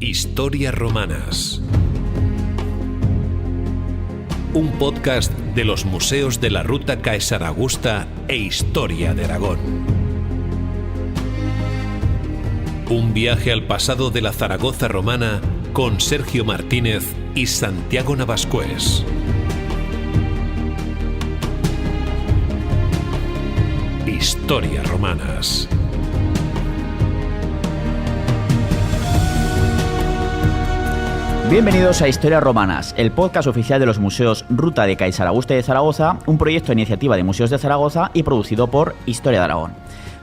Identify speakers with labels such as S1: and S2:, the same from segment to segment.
S1: Historias Romanas. Un podcast de los museos de la Ruta Caesaraugusta e Historia de Aragón. Un viaje al pasado de la Zaragoza romana con Sergio Martínez y Santiago Navascués. Historias Romanas.
S2: Bienvenidos a Historias Romanas, el podcast oficial de los museos Ruta de Caesaraugusta de Zaragoza, un proyecto de iniciativa de Museos de Zaragoza y producido por Historia de Aragón.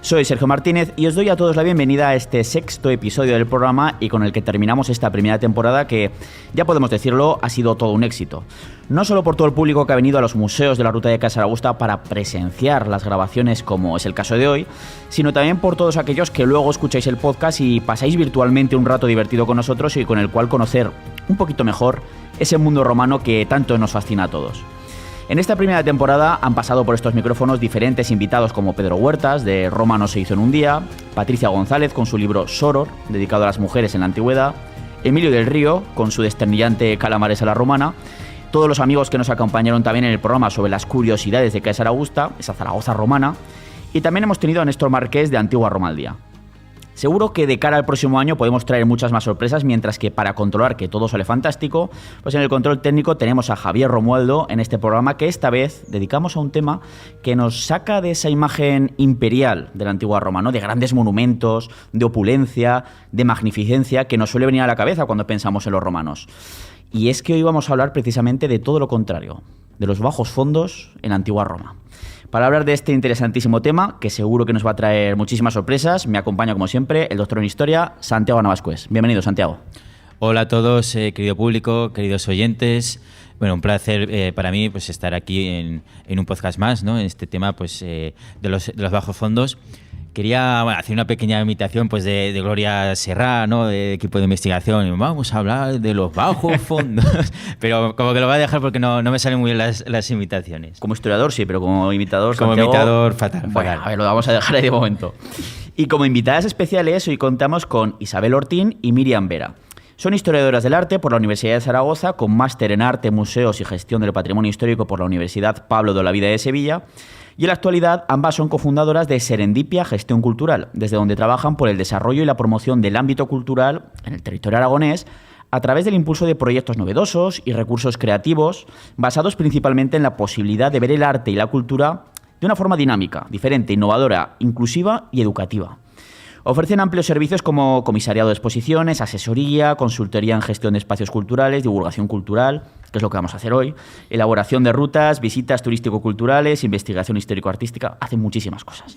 S2: Soy Sergio Martínez y os doy a todos la bienvenida a este sexto episodio del programa y con el que terminamos esta primera temporada que, ya podemos decirlo, ha sido todo un éxito. No solo por todo el público que ha venido a los museos de la Ruta de Caesaraugusta para presenciar las grabaciones, como es el caso de hoy, sino también por todos aquellos que luego escucháis el podcast y pasáis virtualmente un rato divertido con nosotros y con el cual conocer un poquito mejor ese mundo romano que tanto nos fascina a todos. En esta primera temporada han pasado por estos micrófonos diferentes invitados como Pedro Huertas, de Roma no se hizo en un día, Patricia González con su libro Soror, dedicado a las mujeres en la antigüedad, Emilio del Río con su desternillante Calamares a la romana, todos los amigos que nos acompañaron también en el programa sobre las curiosidades de Caesaraugusta, esa Zaragoza romana, y también hemos tenido a Néstor Marqués de Antigua Roma al Día. Seguro que de cara al próximo año podemos traer muchas más sorpresas, mientras que para controlar que todo sale fantástico, pues en el control técnico tenemos a Javier Romualdo en este programa que esta vez dedicamos a un tema que nos saca de esa imagen imperial de la antigua Roma, ¿no? De grandes monumentos, de opulencia, de magnificencia que nos suele venir a la cabeza cuando pensamos en los romanos. Y es que hoy vamos a hablar precisamente de todo lo contrario, de los bajos fondos en la antigua Roma. Para hablar de este interesantísimo tema, que seguro que nos va a traer muchísimas sorpresas, me acompaña como siempre el doctor en Historia, Santiago Navascués. Bienvenido, Santiago.
S3: Hola a todos, querido público, queridos oyentes. Bueno, un placer para mí pues estar aquí en un podcast más, ¿no? En este tema pues de los bajos fondos. Quería hacer una pequeña imitación pues de Gloria Serra, ¿no? De equipo de investigación. Y vamos a hablar de los bajos fondos. Pero como que lo voy a dejar porque no me salen muy bien las imitaciones.
S2: Como historiador sí, pero como imitador,
S3: como
S2: Santiago,
S3: imitador, fatal.
S2: Bueno, a ver, lo vamos a dejar ahí de momento. Y como invitadas especiales, hoy contamos con Isabel Ortín y Miriam Vera. Son historiadoras del arte por la Universidad de Zaragoza, con máster en Arte, Museos y Gestión del Patrimonio Histórico por la Universidad Pablo de Olavide de Sevilla. Y en la actualidad ambas son cofundadoras de Serendipia Gestión Cultural, desde donde trabajan por el desarrollo y la promoción del ámbito cultural en el territorio aragonés a través del impulso de proyectos novedosos y recursos creativos basados principalmente en la posibilidad de ver el arte y la cultura de una forma dinámica, diferente, innovadora, inclusiva y educativa. Ofrecen amplios servicios como comisariado de exposiciones, asesoría, consultoría en gestión de espacios culturales, divulgación cultural, que es lo que vamos a hacer hoy, elaboración de rutas, visitas turístico-culturales, investigación histórico-artística, hacen muchísimas cosas.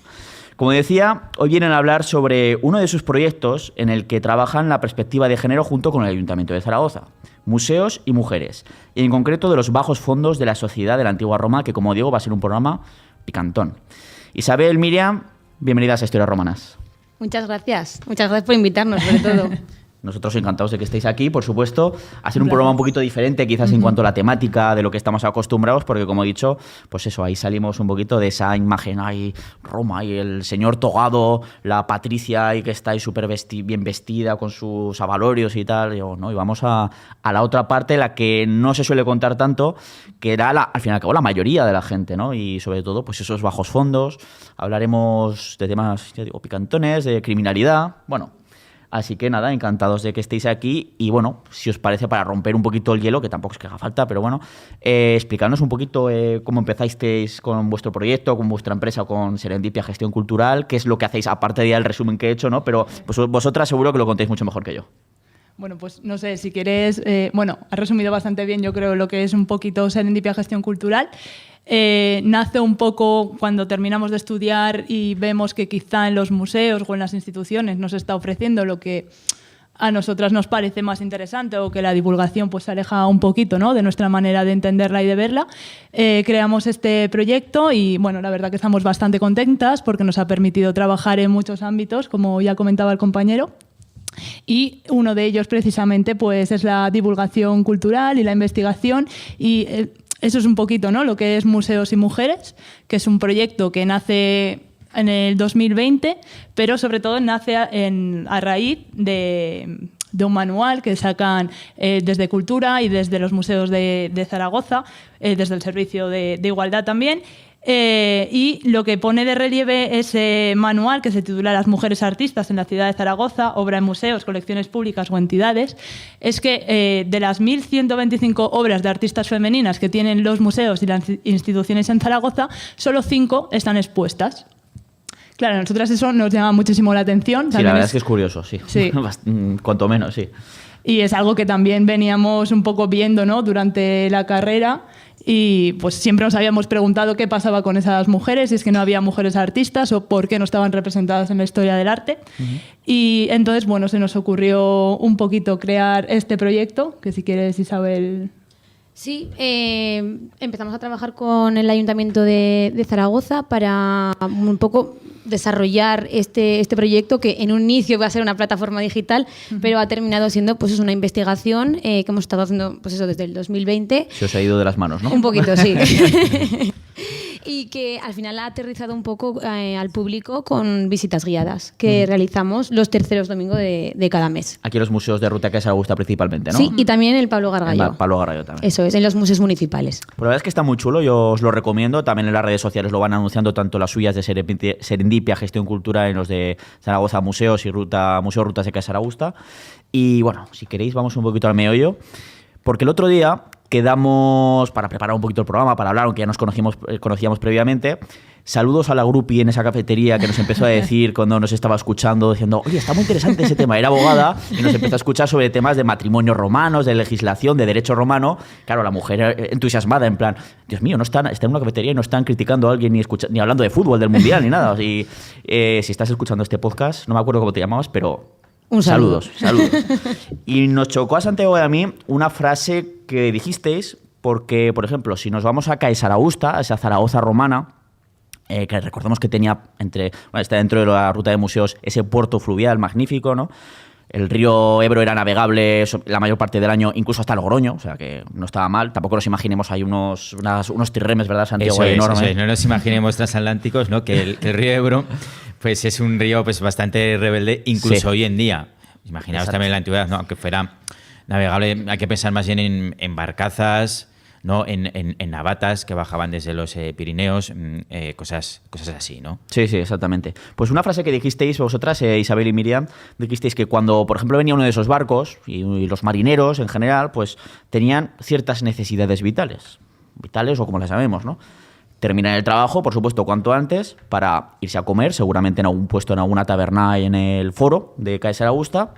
S2: Como decía, hoy vienen a hablar sobre uno de sus proyectos en el que trabajan la perspectiva de género junto con el Ayuntamiento de Zaragoza, museos y mujeres, y en concreto de los bajos fondos de la sociedad de la antigua Roma, que como digo va a ser un programa picantón. Isabel, Miriam, bienvenidas a Historias Romanas.
S4: Muchas gracias por invitarnos, sobre todo.
S2: Nosotros encantados de que estéis aquí, por supuesto. Hacer un programa un poquito diferente, quizás en cuanto a la temática de lo que estamos acostumbrados, porque como he dicho, pues eso, ahí salimos un poquito de esa imagen, ahí Roma, y el señor togado, la Patricia ahí que está ahí súper bien vestida con sus abalorios y tal, ¿no? Y vamos a la otra parte, la que no se suele contar tanto, que era al fin y al cabo la mayoría de la gente, ¿no? Y sobre todo, pues esos bajos fondos. Hablaremos de temas, ya digo, picantones, de criminalidad, bueno. Así que nada, encantados de que estéis aquí y bueno, si os parece, para romper un poquito el hielo, que tampoco es que haga falta, pero bueno, explicarnos un poquito cómo empezasteis con vuestro proyecto, con vuestra empresa, con Serendipia Gestión Cultural, qué es lo que hacéis, aparte del resumen que he hecho, ¿no? Pero pues, vosotras seguro que lo contáis mucho mejor que yo.
S5: Bueno, pues no sé, si quieres, has resumido bastante bien, yo creo, lo que es un poquito Serendipia Gestión Cultural. Nace un poco cuando terminamos de estudiar y vemos que quizá en los museos o en las instituciones nos está ofreciendo lo que a nosotras nos parece más interesante o que la divulgación pues se aleja un poquito, ¿no?, de nuestra manera de entenderla y de verla. Creamos este proyecto y bueno, la verdad que estamos bastante contentas porque nos ha permitido trabajar en muchos ámbitos, como ya comentaba el compañero. Y uno de ellos precisamente pues es la divulgación cultural y la investigación y eso es un poquito, ¿no?, lo que es Museos y Mujeres, que es un proyecto que nace en el 2020, pero sobre todo nace a raíz de un manual que sacan desde Cultura y desde los museos de Zaragoza, desde el Servicio de Igualdad también. Y lo que pone de relieve ese manual, que se titula Las mujeres artistas en la ciudad de Zaragoza, obra en museos, colecciones públicas o entidades, es que de las 1.125 obras de artistas femeninas que tienen los museos y las instituciones en Zaragoza, solo 5 están expuestas. Claro, a nosotras eso nos llama muchísimo la atención.
S2: Sí, la verdad es que es curioso, sí.
S5: Sí.
S2: Cuanto menos, sí.
S5: Y es algo que también veníamos un poco viendo, ¿no?, durante la carrera. Y pues siempre nos habíamos preguntado qué pasaba con esas mujeres, si es que no había mujeres artistas o por qué no estaban representadas en la historia del arte. Y entonces, bueno, se nos ocurrió un poquito crear este proyecto, que si quieres, Isabel.
S4: Sí, empezamos a trabajar con el Ayuntamiento de Zaragoza para un poco desarrollar este proyecto, que en un inicio iba a ser una plataforma digital, pero ha terminado siendo pues una investigación que hemos estado haciendo pues eso desde el 2020.
S2: Se os ha ido de las manos, ¿no?
S4: Un poquito, sí. Y que al final ha aterrizado un poco al público con visitas guiadas que realizamos los terceros domingos de cada mes.
S2: Aquí en los museos de Ruta de Caixaragusta principalmente, ¿no?
S4: Sí, y también el Pablo Gargallo.
S2: El Pablo Gargallo también.
S4: Eso es, en los museos municipales.
S2: Pues la verdad es que está muy chulo, yo os lo recomiendo. También en las redes sociales lo van anunciando, tanto las suyas de Serendipia, Gestión Cultura, en los de Zaragoza Museos y Museo Rutas de Caixaragusta. Y bueno, si queréis vamos un poquito al meollo, porque el otro día quedamos para preparar un poquito el programa, para hablar, aunque ya nos conocíamos previamente. Saludos a la groupie en esa cafetería que nos empezó a decir cuando nos estaba escuchando, diciendo, oye, está muy interesante ese tema. Era abogada y nos empezó a escuchar sobre temas de matrimonios romanos, de legislación, de derecho romano. Claro, la mujer entusiasmada, en plan, Dios mío, está en una cafetería y no están criticando a alguien ni hablando de fútbol, del mundial, ni nada. Y, si estás escuchando este podcast, no me acuerdo cómo te llamabas, pero...
S4: Un saludo.
S2: Saludos. Y nos chocó a Santiago y a mí una frase que dijisteis, porque, por ejemplo, si nos vamos a Caixaragusta, a esa Zaragoza romana, que recordemos que está dentro de la ruta de museos ese puerto fluvial magnífico, ¿no? El río Ebro era navegable la mayor parte del año, incluso hasta Logroño, o sea que no estaba mal. Tampoco nos imaginemos, hay unos trirremes, ¿verdad, Santiago?
S3: Eso
S2: enormes.
S3: es. No nos imaginemos transatlánticos, ¿no? Que el río Ebro pues es un río pues bastante rebelde, incluso hoy en día. Imaginaos también en la antigüedad, ¿no? Aunque fuera navegable, hay que pensar más bien en barcazas, ¿no? En navatas que bajaban desde los Pirineos, cosas así, ¿no?
S2: Sí, exactamente. Pues una frase que dijisteis vosotras, Isabel y Miriam, dijisteis que cuando, por ejemplo, venía uno de esos barcos, y los marineros en general, pues tenían ciertas necesidades vitales o como las llamemos, ¿no? Terminar el trabajo, por supuesto, cuanto antes, para irse a comer, seguramente en algún puesto, en alguna taberna en el foro de Caixaragusta,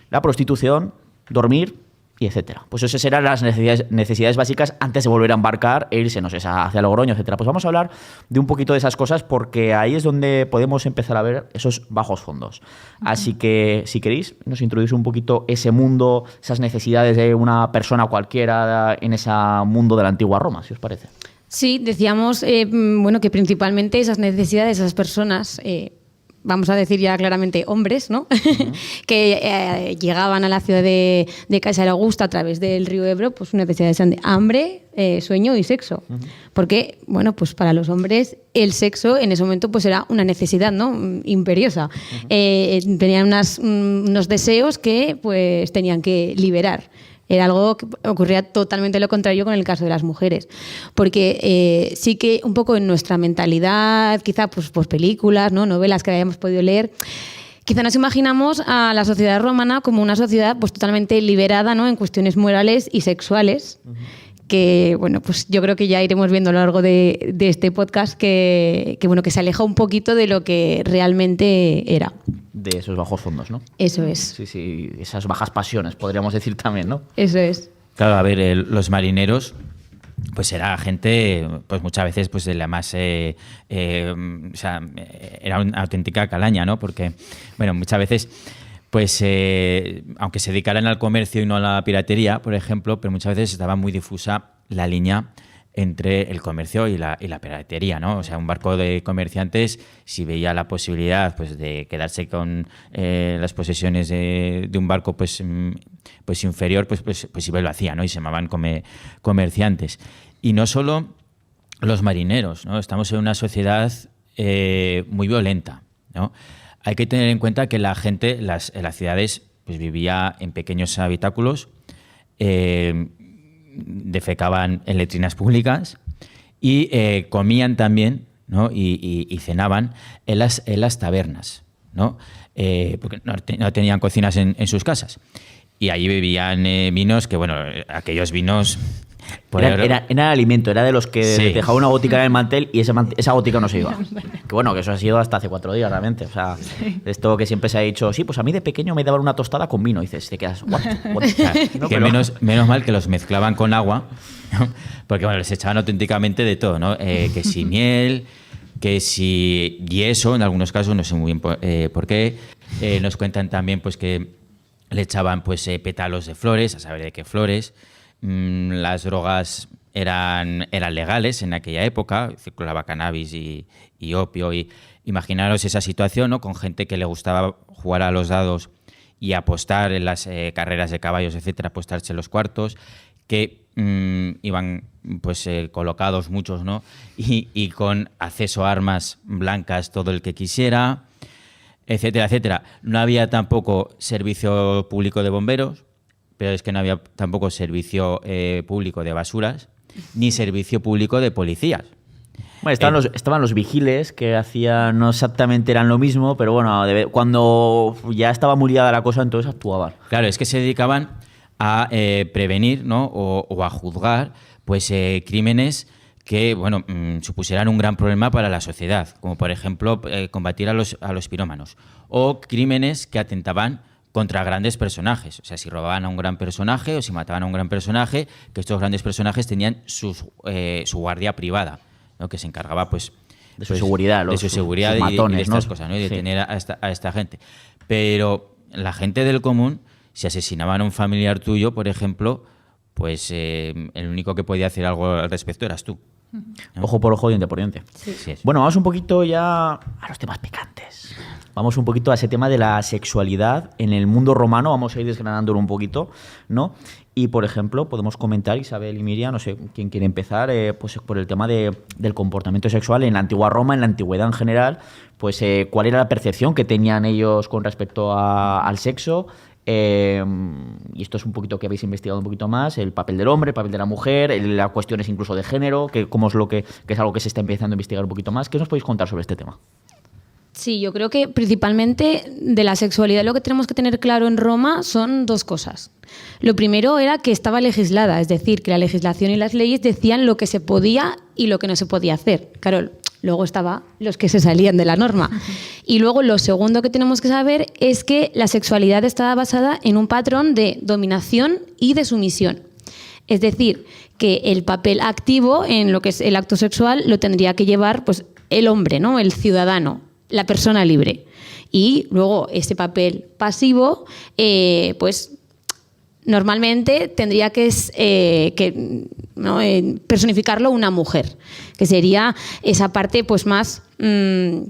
S2: la prostitución, dormir y etcétera. Pues esas eran las necesidades básicas antes de volver a embarcar e irse, no sé, hacia Logroño, etcétera. Pues vamos a hablar de un poquito de esas cosas porque ahí es donde podemos empezar a ver esos bajos fondos. Así que, si queréis, nos introducís un poquito ese mundo, esas necesidades de una persona cualquiera en ese mundo de la antigua Roma, si os parece.
S4: Sí, decíamos que principalmente esas necesidades de esas personas, vamos a decir ya claramente hombres, ¿no? Que llegaban a la ciudad de Caixaragusta a través del río Ebro, pues necesidades eran de hambre, sueño y sexo. Porque, bueno, pues para los hombres el sexo en ese momento pues era una necesidad, ¿no? Imperiosa. Tenían unos deseos que pues tenían que liberar. Era algo que ocurría totalmente lo contrario con el caso de las mujeres. Porque sí que un poco en nuestra mentalidad, quizá pues películas, ¿no? Novelas que hayamos podido leer, quizá nos imaginamos a la sociedad romana como una sociedad pues totalmente liberada, ¿no? En cuestiones morales y sexuales. Que, bueno, pues yo creo que ya iremos viendo a lo largo de este podcast que se aleja un poquito de lo que realmente era.
S2: De esos bajos fondos, ¿no?
S4: Eso es.
S2: Sí, esas bajas pasiones, podríamos decir también, ¿no?
S4: Eso es.
S3: Claro, a ver, los marineros, pues era gente, pues muchas veces, pues de la más, era una auténtica calaña, ¿no? Porque, bueno, muchas veces... pues aunque se dedicaran al comercio y no a la piratería, por ejemplo, pero muchas veces estaba muy difusa la línea entre el comercio y la piratería, ¿no? O sea, un barco de comerciantes, si veía la posibilidad pues de quedarse con las posesiones de un barco pues inferior, pues iba y lo hacía, ¿no? Y se llamaban comerciantes. Y no solo los marineros, ¿no? Estamos en una sociedad muy violenta, ¿no? Hay que tener en cuenta que la gente en las ciudades pues vivía en pequeños habitáculos, defecaban en letrinas públicas y comían también, ¿no? y cenaban en las tabernas, ¿no? Porque no tenían cocinas en sus casas. Y allí bebían vinos que, bueno, aquellos vinos...
S2: Era alimento, era de los que
S3: Sí.
S2: dejaba una gótica en el mantel y esa gótica no se iba. Que bueno, que eso ha sido hasta hace 4 días realmente. O sea, esto que siempre se ha dicho, sí, pues a mí de pequeño me daban una tostada con vino. Y dices, te quedas, what?
S3: Claro,
S2: No,
S3: que
S2: pero-
S3: menos mal que los mezclaban con agua, ¿no? Porque bueno, les echaban auténticamente de todo, ¿no? Que si miel, que si yeso, en algunos casos, no sé muy bien por qué. Nos cuentan también pues que le echaban pues pétalos de flores, a saber de qué flores. Las drogas eran legales en aquella época, circulaba cannabis y opio. Y imaginaros esa situación, ¿no? Con gente que le gustaba jugar a los dados y apostar en las carreras de caballos, etcétera, apostarse los cuartos, que iban pues colocados muchos, ¿no? Y con acceso a armas blancas todo el que quisiera, etcétera, etcétera. No había tampoco servicio público de bomberos, pero es que no había tampoco servicio público de basuras, ni servicio público de policías.
S2: Bueno, estaban los vigiles que hacían, no exactamente eran lo mismo, pero bueno, cuando ya estaba muy liada la cosa, entonces actuaban.
S3: Claro, es que se dedicaban a prevenir, ¿no? o a juzgar pues crímenes que bueno, supusieran un gran problema para la sociedad, como por ejemplo combatir a los pirómanos, o crímenes que atentaban contra grandes personajes. O sea, si robaban a un gran personaje o si mataban a un gran personaje, que estos grandes personajes tenían su guardia privada, ¿no? Que se encargaba pues
S2: De su seguridad,
S3: de su seguridad
S2: sus
S3: y
S2: matones,
S3: de estas
S2: ¿no?
S3: cosas, ¿no? Y de
S2: Sí.
S3: tener a esta gente. Pero la gente del común, si asesinaban a un familiar tuyo, por ejemplo, pues el único que podía hacer algo al respecto eras tú. ¿no?
S2: Ojo por ojo, diente por diente.
S3: Sí, es.
S2: Bueno, vamos un poquito ya a los temas picantes. Vamos un poquito a ese tema de la sexualidad en el mundo romano. Vamos a ir desgranándolo un poquito, ¿no? Y, por ejemplo, podemos comentar, Isabel y Miriam, no sé quién quiere empezar, pues por el tema del comportamiento sexual en la antigua Roma, en la antigüedad en general, pues cuál era la percepción que tenían ellos con respecto al sexo. Y esto es un poquito que habéis investigado un poquito más, el papel del hombre, el papel de la mujer, las cuestiones incluso de género, que es algo que se está empezando a investigar un poquito más. ¿Qué nos podéis contar sobre este tema?
S4: Sí, yo creo que principalmente de la sexualidad lo que tenemos que tener claro en Roma son 2 cosas. Lo primero era que estaba legislada, es decir, que la legislación y las leyes decían lo que se podía y lo que no se podía hacer. Claro, luego estaban los que se salían de la norma. Y luego lo segundo que tenemos que saber es que la sexualidad estaba basada en un patrón de dominación y de sumisión. Es decir, que el papel activo en lo que es el acto sexual lo tendría que llevar pues, el hombre, ¿no? El ciudadano, la persona libre. Y luego ese papel pasivo, pues normalmente tendría que ¿no? Personificarlo una mujer, que sería esa parte pues más no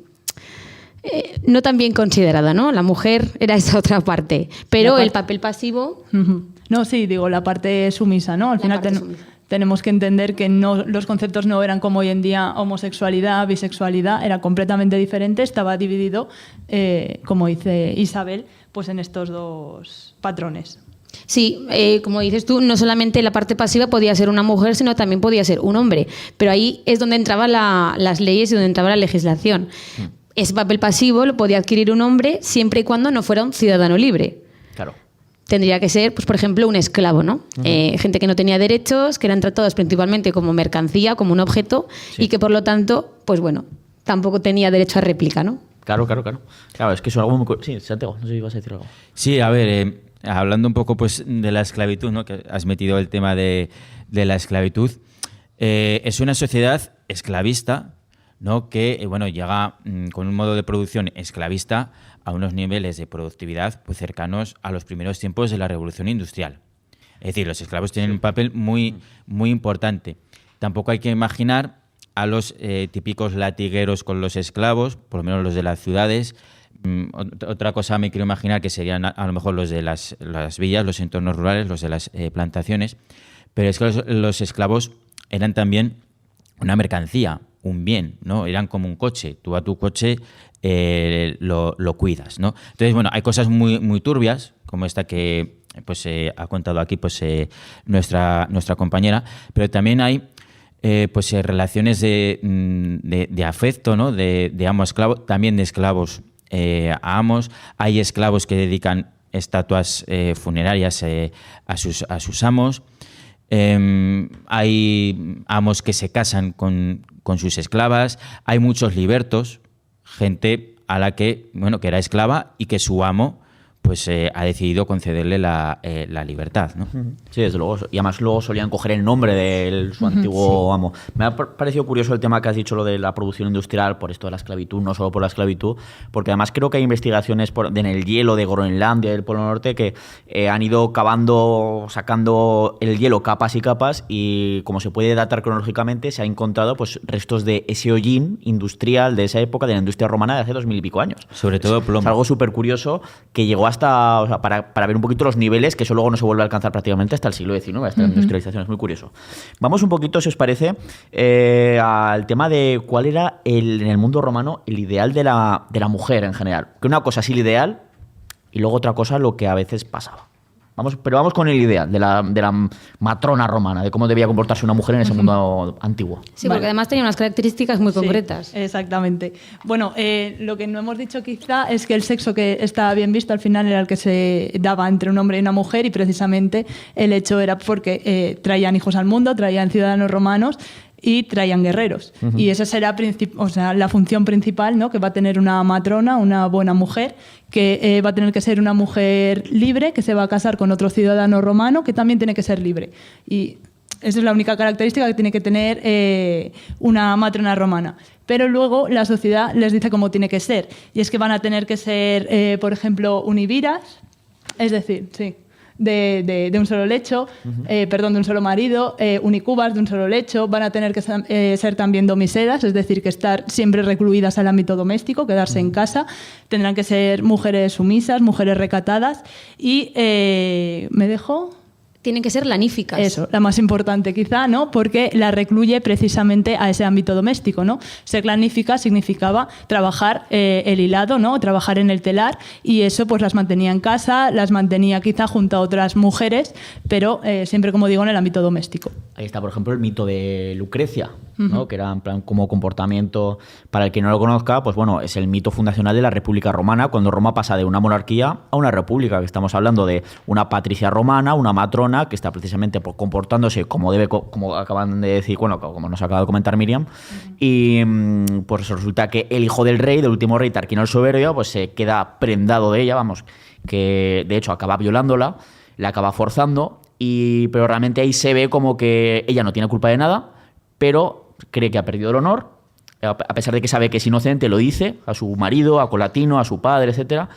S4: tan bien considerada, ¿no? La mujer era esa otra parte, pero el papel pasivo...
S5: Ujú. No, sí, digo, la parte sumisa, ¿no? Al
S4: La
S5: final
S4: parte sumisa.
S5: tenemos que entender que los conceptos no eran como hoy en día homosexualidad, bisexualidad, era completamente diferente, estaba dividido, como dice Isabel, pues en estos 2 patrones.
S4: Sí, como dices tú, no solamente la parte pasiva podía ser una mujer, sino también podía ser un hombre. Pero ahí es donde entraban las leyes y donde entraba la legislación. Ese papel pasivo lo podía adquirir un hombre siempre y cuando no fuera un ciudadano libre.
S2: Claro.
S4: Tendría que ser, pues, por ejemplo, un esclavo, ¿no? Gente que no tenía derechos, que eran tratados principalmente como mercancía, como un objeto,
S2: Sí.
S4: y que por lo tanto, pues bueno, tampoco tenía derecho a réplica, ¿no?
S2: Claro. Claro, es que eso es algo muy... Sí, Santiago, no sé si ibas a decir algo.
S3: Sí, a ver, hablando un poco pues de la esclavitud, ¿no? Que has metido el tema de la esclavitud, es una sociedad esclavista, ¿no? Que bueno, llega con un modo de producción esclavista a unos niveles de productividad pues, cercanos a los primeros tiempos de la Revolución Industrial. Es decir, los esclavos tienen un papel muy, muy importante. Tampoco hay que imaginar a los típicos latigueros con los esclavos, por lo menos los de las ciudades. Otra cosa me quiero imaginar que serían a lo mejor los de las villas, los entornos rurales, los de las plantaciones. Pero es que los esclavos eran también una mercancía, un bien, ¿no? Eran como un coche. Tú a tu coche lo cuidas, ¿no? Entonces, bueno, hay cosas muy, muy turbias como esta que pues ha contado aquí pues nuestra compañera, pero también hay pues relaciones de afecto, ¿no? De amo a esclavo, también de esclavos a amos. Hay esclavos que dedican estatuas funerarias a sus amos. Hay amos que se casan con sus esclavas. Hay muchos libertos, gente a la que, bueno, que era esclava y que su amo pues ha decidido concederle la libertad, ¿no?
S2: Sí, desde luego. Y además luego solían coger el nombre de su antiguo amo. Me ha parecido curioso el tema que has dicho, lo de la producción industrial, por esto de la esclavitud, no solo por la esclavitud, porque además creo que hay investigaciones en el hielo de Groenlandia, del Polo Norte, que han ido sacando el hielo capas y capas, y como se puede datar cronológicamente, se ha encontrado pues restos de ese hollín industrial de esa época, de la industria romana de hace 2000 y pico años.
S3: Sobre todo plomo.
S2: Es algo súper curioso que llegó hasta, o sea, para ver un poquito los niveles, que eso luego no se vuelve a alcanzar prácticamente hasta el siglo XIX, hasta la industrialización. Es muy curioso. Vamos un poquito, si os parece, al tema de cuál era en el mundo romano el ideal de la mujer en general. Que una cosa es el ideal y luego otra cosa lo que a veces pasaba. Pero vamos con el ideal de la matrona romana, de cómo debía comportarse una mujer en ese mundo antiguo.
S4: Sí, porque además tenía unas características muy concretas.
S5: Sí, exactamente. Bueno, lo que no hemos dicho quizá es que el sexo que estaba bien visto al final era el que se daba entre un hombre y una mujer, y precisamente el hecho era porque traían hijos al mundo, traían ciudadanos romanos y traían guerreros. Y esa será la función principal, ¿no?, que va a tener una matrona, una buena mujer, que va a tener que ser una mujer libre, que se va a casar con otro ciudadano romano, que también tiene que ser libre. Y esa es la única característica que tiene que tener una matrona romana. Pero luego la sociedad les dice cómo tiene que ser. Y es que van a tener que ser, por ejemplo, univiras, es decir, sí, de un solo lecho, de un solo marido, unicubas de un solo lecho. Van a tener que ser también domisedas, es decir, que estar siempre recluidas al ámbito doméstico, quedarse en casa. Tendrán que ser mujeres sumisas, mujeres recatadas y ¿me dejo?
S4: Tienen que ser laníficas.
S5: Eso, la más importante quizá, ¿no?, porque la recluye precisamente a ese ámbito doméstico, ¿no? Ser lanífica significaba trabajar el hilado, ¿no?, trabajar en el telar, y eso pues las mantenía en casa, las mantenía quizá junto a otras mujeres, pero siempre, como digo, en el ámbito doméstico.
S2: Ahí está, por ejemplo, el mito de Lucrecia, ¿no?, que era en plan como comportamiento, para el que no lo conozca, pues bueno, es el mito fundacional de la República Romana, cuando Roma pasa de una monarquía a una república, que estamos hablando de una patricia romana, una matrona, que está precisamente comportándose como acaban de decir, bueno, como nos acaba de comentar Miriam, y pues resulta que el hijo del rey, del último rey, Tarquino el Soberbio, pues se queda prendado de ella, vamos, que de hecho acaba violándola, la acaba forzando, pero realmente ahí se ve como que ella no tiene culpa de nada, pero cree que ha perdido el honor, a pesar de que sabe que es inocente, lo dice a su marido, a Colatino, a su padre, etcétera.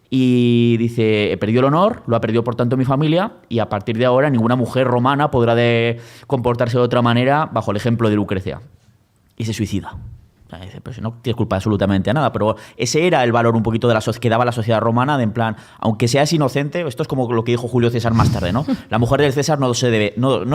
S2: Y dice, he perdido el honor, lo ha perdido por tanto mi familia, y a partir de ahora ninguna mujer romana podrá comportarse de otra manera bajo el ejemplo de Lucrecia. Y se suicida. O sea, dice, pues no tienes culpa absolutamente a nada, pero ese era el valor un poquito de que daba la sociedad romana, de en plan, aunque seas inocente, esto es como lo que dijo Julio César más tarde, ¿no? La mujer del César no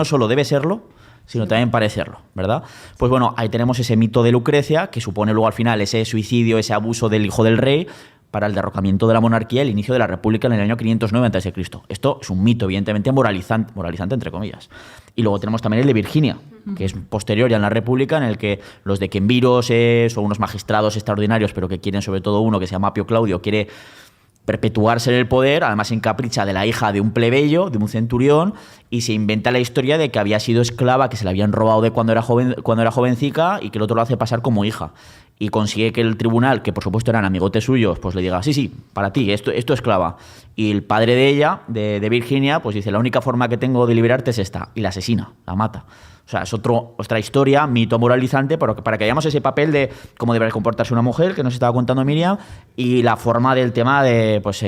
S2: solo debe serlo, sino también parecerlo, ¿verdad? Pues bueno, ahí tenemos ese mito de Lucrecia, que supone luego al final ese suicidio, ese abuso del hijo del rey, para el derrocamiento de la monarquía y el inicio de la república en el año 509 a.C. Esto es un mito, evidentemente moralizante entre comillas. Y luego tenemos también el de Virginia, que es posterior ya en la república, en el que los decemviros son unos magistrados extraordinarios, pero que quieren, sobre todo uno que se llama Apio Claudio, quiere perpetuarse en el poder, además se encapricha de la hija de un plebeyo, de un centurión, y se inventa la historia de que había sido esclava, que se la habían robado de cuando era jovencica, y que el otro lo hace pasar como hija. Y consigue que el tribunal, que por supuesto eran amigotes suyos, pues le diga, sí, para ti, esto es esclava. Y el padre de ella, de Virginia, pues dice, la única forma que tengo de liberarte es esta, y la asesina, la mata. O sea, es otra historia, mito moralizante, para que veamos ese papel de cómo debe comportarse una mujer, que nos estaba contando Miriam, y la forma del tema de, pues,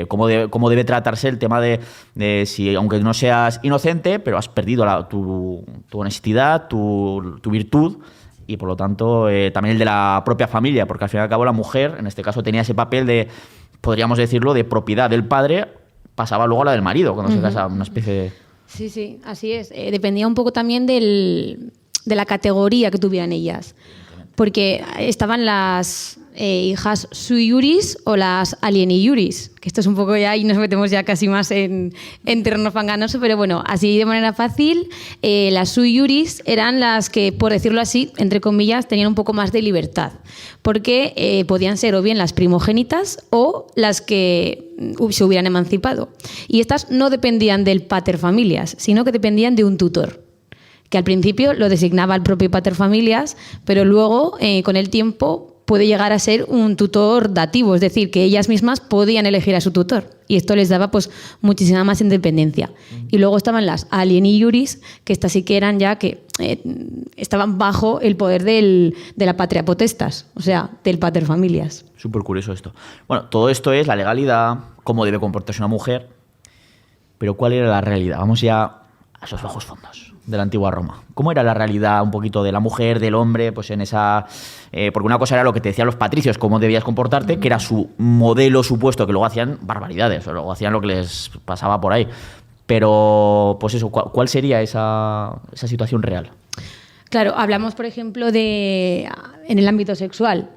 S2: cómo debe tratarse el tema de si, aunque no seas inocente, pero has perdido tu honestidad, tu virtud, y por lo tanto también el de la propia familia, porque al fin y al cabo la mujer, en este caso, tenía ese papel de, podríamos decirlo, de propiedad del padre, pasaba luego a la del marido, cuando se casaba, una especie de...
S4: Sí, así es. Dependía un poco también de la categoría que tuvieran ellas. porque estaban las hijas sui iuris o las alieni iuris, que esto es un poco ya, y nos metemos ya casi más en terreno fanganoso, pero bueno, así de manera fácil, las sui iuris eran las que, por decirlo así, entre comillas, tenían un poco más de libertad, porque podían ser o bien las primogénitas o las que se hubieran emancipado. Y estas no dependían del pater familias, sino que dependían de un tutor, que al principio lo designaba el propio pater familias, pero luego, con el tiempo, puede llegar a ser un tutor dativo, es decir, que ellas mismas podían elegir a su tutor, y esto les daba pues muchísima más independencia. Y luego estaban las alieni iuris, que estas sí que eran ya que estaban bajo el poder de la patria potestas, o sea, del pater familias.
S2: Súper curioso esto. Bueno, todo esto es la legalidad, cómo debe comportarse una mujer, pero ¿cuál era la realidad? Vamos ya a esos bajos fondos de la antigua Roma. ¿Cómo era la realidad un poquito de la mujer, del hombre, pues en esa... porque una cosa era lo que te decían los patricios, cómo debías comportarte, que era su modelo supuesto, que luego hacían barbaridades, o luego hacían lo que les pasaba por ahí. Pero, pues eso, ¿cuál sería esa situación real?
S4: Claro, hablamos, por ejemplo, en el ámbito sexual.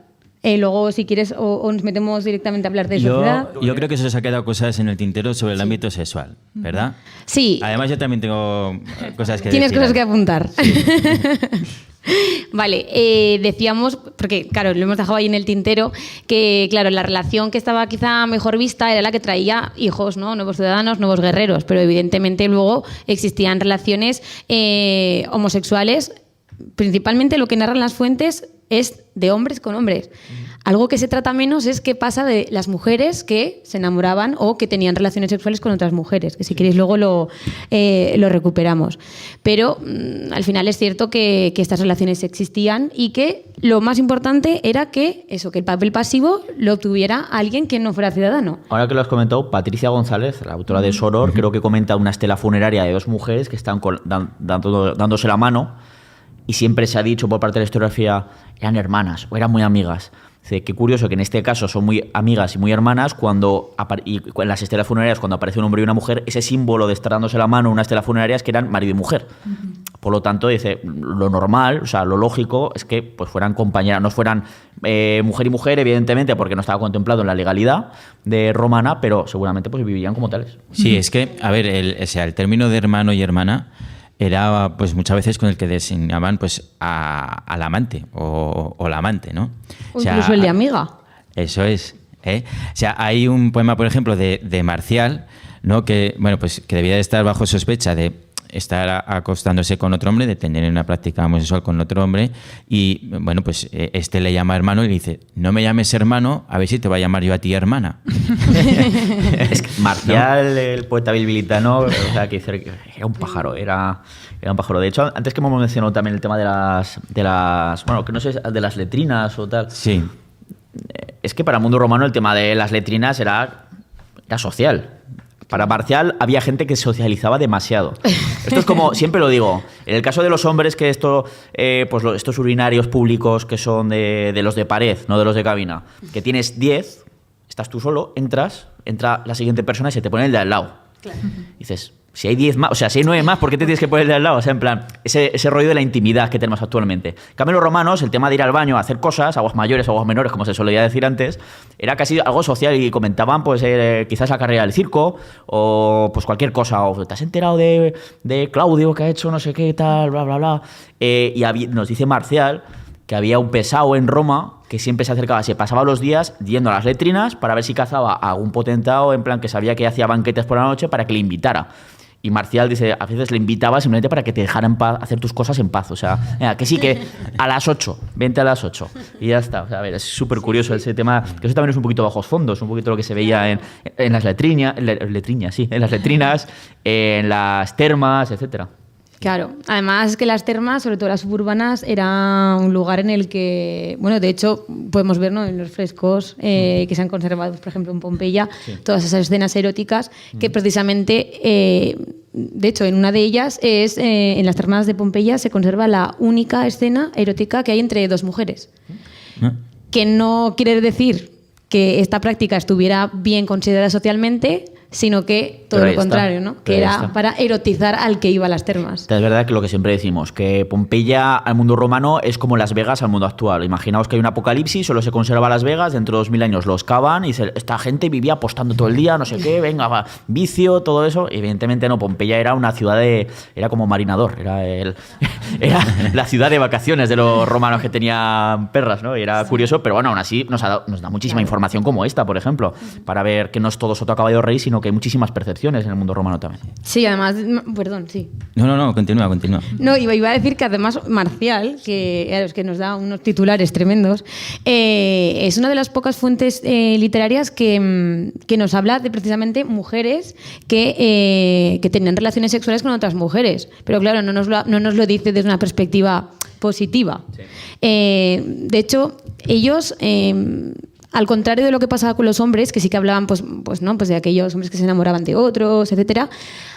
S4: Luego, si quieres, o nos metemos directamente a hablar de sociedad.
S3: Yo creo que se os ha quedado cosas en el tintero sobre el ámbito sexual, ¿verdad?
S4: Sí.
S3: Además, yo también tengo cosas que
S4: Tienes
S3: decir.
S4: cosas que apuntar. Sí. Vale, decíamos, porque claro, lo hemos dejado ahí en el tintero, que claro, la relación que estaba quizá mejor vista era la que traía hijos, ¿no? Nuevos ciudadanos, nuevos guerreros, pero evidentemente luego existían relaciones homosexuales. Principalmente lo que narran las fuentes es de hombres con hombres. Algo que se trata menos es qué pasa de las mujeres que se enamoraban o que tenían relaciones sexuales con otras mujeres, que si queréis luego lo recuperamos. Pero al final es cierto que estas relaciones existían y que lo más importante era que el papel pasivo lo obtuviera alguien que no fuera ciudadano.
S2: Ahora que lo has comentado, Patricia González, la autora de Soror, creo que comenta una estela funeraria de dos mujeres que están dándose la mano, y siempre se ha dicho por parte de la historiografía, eran hermanas o eran muy amigas. Dice, qué curioso que en este caso son muy amigas y muy hermanas, y en las estelas funerarias, cuando aparece un hombre y una mujer, ese símbolo de estar dándose la mano en una estela funeraria es que eran marido y mujer. Por lo tanto, dice, lo normal, o sea, lo lógico es que pues fueran compañeras, no fueran mujer y mujer, evidentemente, porque no estaba contemplado en la legalidad romana, pero seguramente pues vivirían como tales.
S3: Sí, es que, a ver, el término de hermano y hermana era pues muchas veces con el que designaban pues al amante o la amante, ¿no?
S4: O incluso el de amiga.
S3: Eso es. O sea, hay un poema, por ejemplo, de Marcial, ¿no? Que, bueno, pues que debía de estar bajo sospecha de estar acostándose con otro hombre, de tener una práctica homosexual con otro hombre, y bueno, pues este le llama hermano y le dice, no me llames hermano, a ver si te va a llamar yo a ti hermana.
S2: Es que Marcial, ¿no? El poeta bilbilitano, o sea, que era un pájaro, era un pájaro. De hecho, antes que hemos mencionado también el tema de las bueno, que no sé, de las letrinas o tal.
S3: Sí.
S2: Es que para el mundo romano el tema de las letrinas era social. Para Marcial había gente que socializaba demasiado. Esto es como, siempre lo digo, en el caso de los hombres, que estos urinarios públicos que son de los de pared, no de los de cabina, que tienes 10, estás tú solo, entra la siguiente persona y se te pone el de al lado. Claro. Dices, si hay 10 más, o sea, si hay 9 más, ¿por qué te tienes que poner el de al lado? O sea, en plan, ese rollo de la intimidad que tenemos actualmente. En cambio, los romanos, el tema de ir al baño a hacer cosas, aguas mayores o aguas menores, como se solía decir antes, era casi algo social, y comentaban, pues, quizás la carrera del circo o pues cualquier cosa. O te has enterado de Claudio, que ha hecho no sé qué, tal, bla, bla, bla. Nos dice Marcial que había un pesado en Roma que siempre se acercaba, se pasaba los días yendo a las letrinas para ver si cazaba a algún potentado, en plan que sabía que hacía banquetes por la noche, para que le invitara. Y Marcial dice, a veces le invitaba simplemente para que te dejara en paz, hacer tus cosas en paz. O sea, que sí, que a las 8, vente a las 8. Y ya está. O sea, a ver, es súper curioso ese tema, que eso también es un poquito bajos fondos, un poquito lo que se veía en las letrinas, en las letrinas, en las termas, etcétera.
S4: Claro, además es que las termas, sobre todo las suburbanas, era un lugar en el que, bueno, de hecho podemos ver, ¿no?, en los frescos que se han conservado, por ejemplo, en Pompeya, todas esas escenas eróticas que precisamente, de hecho, en una de ellas es en las termas de Pompeya se conserva la única escena erótica que hay entre dos mujeres, que no quiere decir que esta práctica estuviera bien considerada socialmente, sino que todo
S2: Pero
S4: lo contrario, ¿no? Que era para erotizar al que iba a las termas.
S2: Es verdad que lo que siempre decimos, que Pompeya al mundo romano es como Las Vegas al mundo actual. Imaginaos que hay un apocalipsis, solo se conserva Las Vegas, dentro de 2000 años los cavan y esta gente vivía apostando todo el día, no sé qué, venga, va, vicio, todo eso. Y evidentemente no, Pompeya era una ciudad era como Marinador, era la ciudad de vacaciones de los romanos que tenían perras, ¿no? Y era curioso, pero bueno, aún así nos da muchísima información como esta, por ejemplo, para ver que no es todo soto caballo rey, sino que hay muchísimas percepciones en el mundo romano también.
S4: Sí, además, perdón, sí.
S3: No, continúa.
S4: No, iba a decir que además Marcial, que nos da unos titulares tremendos, es una de las pocas fuentes literarias que nos habla de precisamente mujeres que tenían relaciones sexuales con otras mujeres. Pero claro, no nos lo dice desde una perspectiva positiva. Sí. De hecho, ellos... al contrario de lo que pasaba con los hombres, que sí que hablaban pues de aquellos hombres que se enamoraban de otros, etcétera,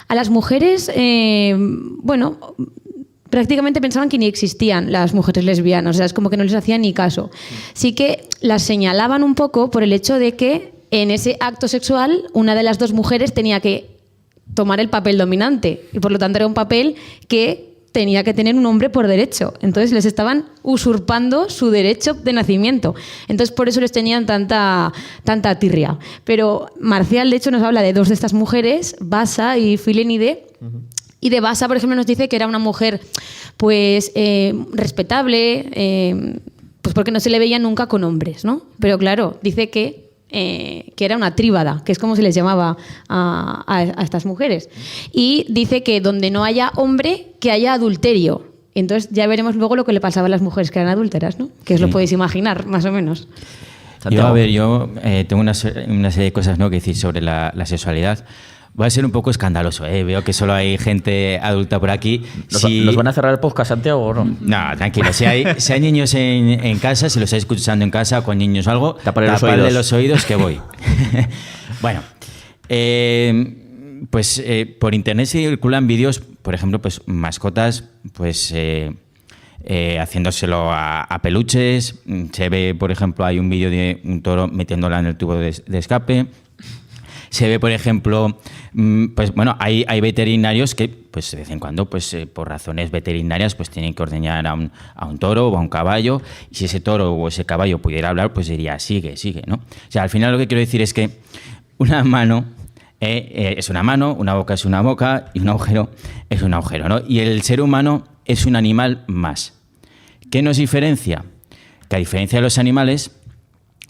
S4: a las mujeres, prácticamente pensaban que ni existían las mujeres lesbianas, o sea, es como que no les hacían ni caso. Sí que las señalaban un poco por el hecho de que en ese acto sexual una de las dos mujeres tenía que tomar el papel dominante y por lo tanto era un papel que tenía que tener un hombre por derecho. Entonces les estaban usurpando su derecho de nacimiento. Entonces por eso les tenían tanta tirria. Pero Marcial, de hecho, nos habla de dos de estas mujeres, Basa y Filénide. Uh-huh. Y de Basa, por ejemplo, nos dice que era una mujer pues respetable, pues porque no se le veía nunca con hombres, ¿no? Pero claro, dice que era una tríbada, que es como se les llamaba a estas mujeres. Y dice que donde no haya hombre, que haya adulterio. Entonces ya veremos luego lo que le pasaba a las mujeres que eran adúlteras, ¿no? Que os lo podéis imaginar, más o menos.
S3: Yo tengo una serie de cosas, ¿no?, que decir sobre la sexualidad. Voy a ser un poco escandaloso, ¿eh? Veo que solo hay gente adulta por aquí.
S2: ¿Nos van a cerrar el podcast, Santiago, o no?
S3: No, tranquilo. Si hay niños en casa, si los estáis escuchando en casa con niños o algo, tapadle los oídos que voy. Bueno, por internet circulan vídeos, por ejemplo, pues mascotas, pues haciéndoselo a peluches. Se ve, por ejemplo, hay un vídeo de un toro metiéndola en el tubo de escape. Se ve, por ejemplo, pues bueno, hay veterinarios que, pues de vez en cuando, pues por razones veterinarias, pues tienen que ordeñar a un toro o a un caballo. Y si ese toro o ese caballo pudiera hablar, pues diría sigue, ¿no? O sea, al final lo que quiero decir es que una mano es una mano, una boca es una boca y un agujero es un agujero, ¿no? Y el ser humano es un animal más. ¿Qué nos diferencia? Que a diferencia de los animales,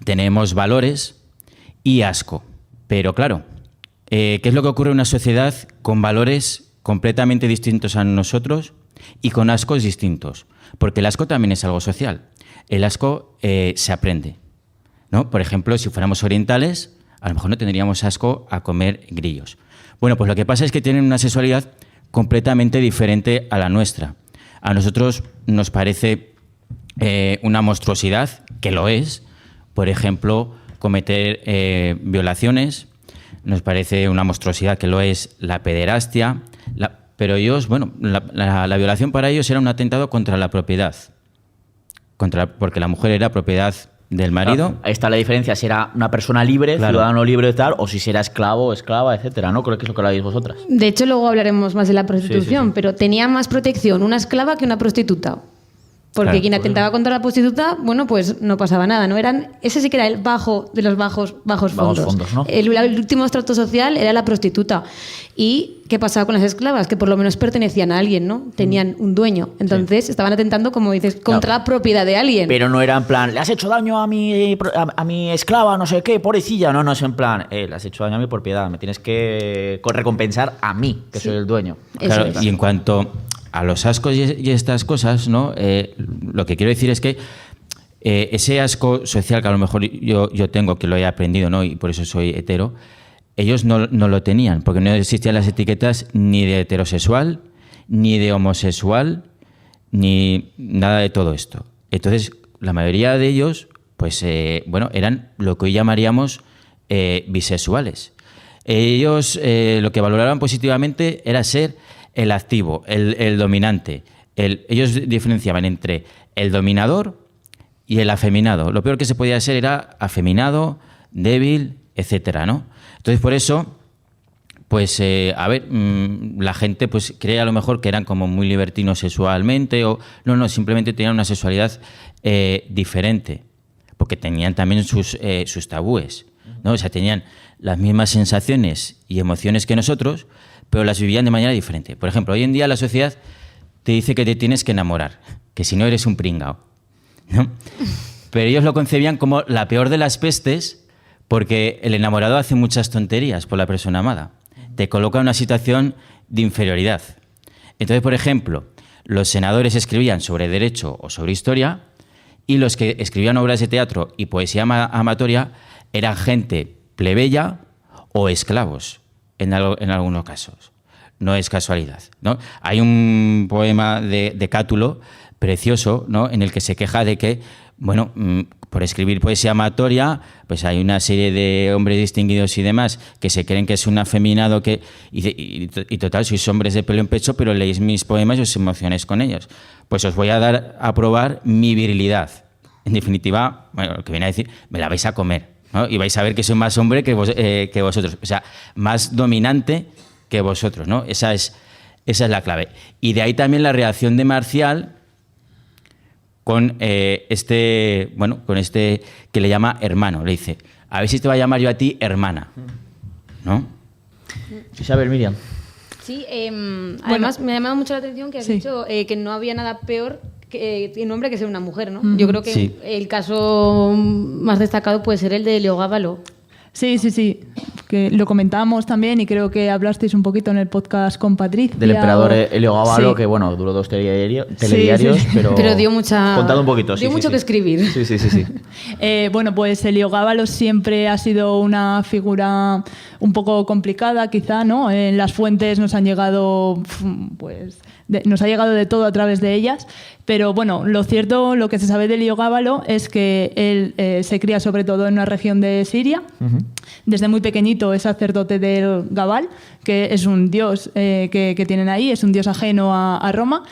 S3: tenemos valores y asco. Pero claro, ¿qué es lo que ocurre en una sociedad con valores completamente distintos a nosotros y con ascos distintos? Porque el asco también es algo social. El asco se aprende, ¿no? Por ejemplo, si fuéramos orientales, a lo mejor no tendríamos asco a comer grillos. Bueno, pues lo que pasa es que tienen una sexualidad completamente diferente a la nuestra. A nosotros nos parece una monstruosidad, que lo es, por ejemplo, cometer violaciones, nos parece una monstruosidad, que lo es la pederastia, pero ellos, bueno, la violación para ellos era un atentado contra la propiedad, porque la mujer era propiedad del marido.
S2: Ahí está la diferencia, si era una persona libre, claro, ciudadano libre y tal, o si era esclavo, esclava, etcétera, ¿no? Creo que es lo que habláis vosotras.
S4: De hecho, luego hablaremos más de la prostitución, sí. Pero tenía más protección una esclava que una prostituta. Porque claro, quien atentaba contra la prostituta, bueno, pues no pasaba nada, ¿no? Ese sí que era el bajo de los bajos fondos, ¿no? El último estrato social era la prostituta. ¿Y qué pasaba con las esclavas? Que por lo menos pertenecían a alguien, ¿no? Tenían un dueño. Entonces estaban atentando, como dices, contra la propiedad de alguien.
S2: Pero no era en plan, le has hecho daño a mi esclava, no sé qué, pobrecilla. No, es en plan, le has hecho daño a mi propiedad, me tienes que recompensar a mí, que soy el dueño.
S3: Claro, y en cuanto a los ascos y estas cosas, ¿no? Lo que quiero decir es que ese asco social que a lo mejor yo tengo, que lo he aprendido, ¿no? Y por eso soy hetero, ellos no lo tenían, porque no existían las etiquetas ni de heterosexual, ni de homosexual, ni nada de todo esto. Entonces, la mayoría de ellos, pues, eran lo que hoy llamaríamos bisexuales. Ellos lo que valoraban positivamente era ser el activo, el dominante. Ellos diferenciaban entre el dominador y el afeminado. Lo peor que se podía ser era afeminado, débil, etcétera, ¿no? Entonces, por eso, pues, a ver, la gente pues cree a lo mejor que eran como muy libertinos sexualmente o no, simplemente tenían una sexualidad diferente, porque tenían también sus tabúes, ¿no? O sea, tenían las mismas sensaciones y emociones que nosotros, pero las vivían de manera diferente. Por ejemplo, hoy en día la sociedad te dice que te tienes que enamorar, que si no eres un pringao, ¿no? Pero ellos lo concebían como la peor de las pestes, porque el enamorado hace muchas tonterías por la persona amada. Te coloca en una situación de inferioridad. Entonces, por ejemplo, los senadores escribían sobre derecho o sobre historia y los que escribían obras de teatro y poesía amatoria eran gente plebeya o esclavos, en algunos casos. No es casualidad, ¿no? Hay un poema de Cátulo precioso, ¿no?, en el que se queja de que, bueno, por escribir poesía amatoria, pues hay una serie de hombres distinguidos y demás que se creen que es un afeminado y total, sois hombres de pelo en pecho, pero leéis mis poemas y os emocionáis con ellos. Pues os voy a dar a probar mi virilidad. En definitiva, bueno, lo que viene a decir, me la vais a comer, ¿no? Y vais a ver que soy más hombre que vosotros, o sea, más dominante que vosotros, ¿no? Esa es la clave. Y de ahí también la reacción de Marcial con este que le llama hermano. Le dice, a ver si te va a llamar yo a ti hermana, ¿no?
S2: Isabel, Miriam.
S4: Sí, además me ha llamado mucho la atención que has dicho que no había nada peor que un hombre que ser una mujer, ¿no? Yo creo que el caso más destacado puede ser el de Heliogábalo.
S5: Sí, que lo comentábamos también y creo que hablasteis un poquito en el podcast con Patricia.
S2: Del emperador Heliogábalo, que bueno, duró 2 telediarios, pero dio mucha... Contad un poquito.
S4: Dio mucho que escribir.
S2: Sí.
S5: Bueno, pues Heliogábalo siempre ha sido una figura un poco complicada, quizá, ¿no? En las fuentes nos han llegado, pues... nos ha llegado de todo a través de ellas, pero bueno, lo cierto, lo que se sabe de Heliogábalo es que él se cría sobre todo en una región de Siria. Desde muy pequeñito es sacerdote del Gabal, que es un dios que tienen ahí, es un dios ajeno a Roma.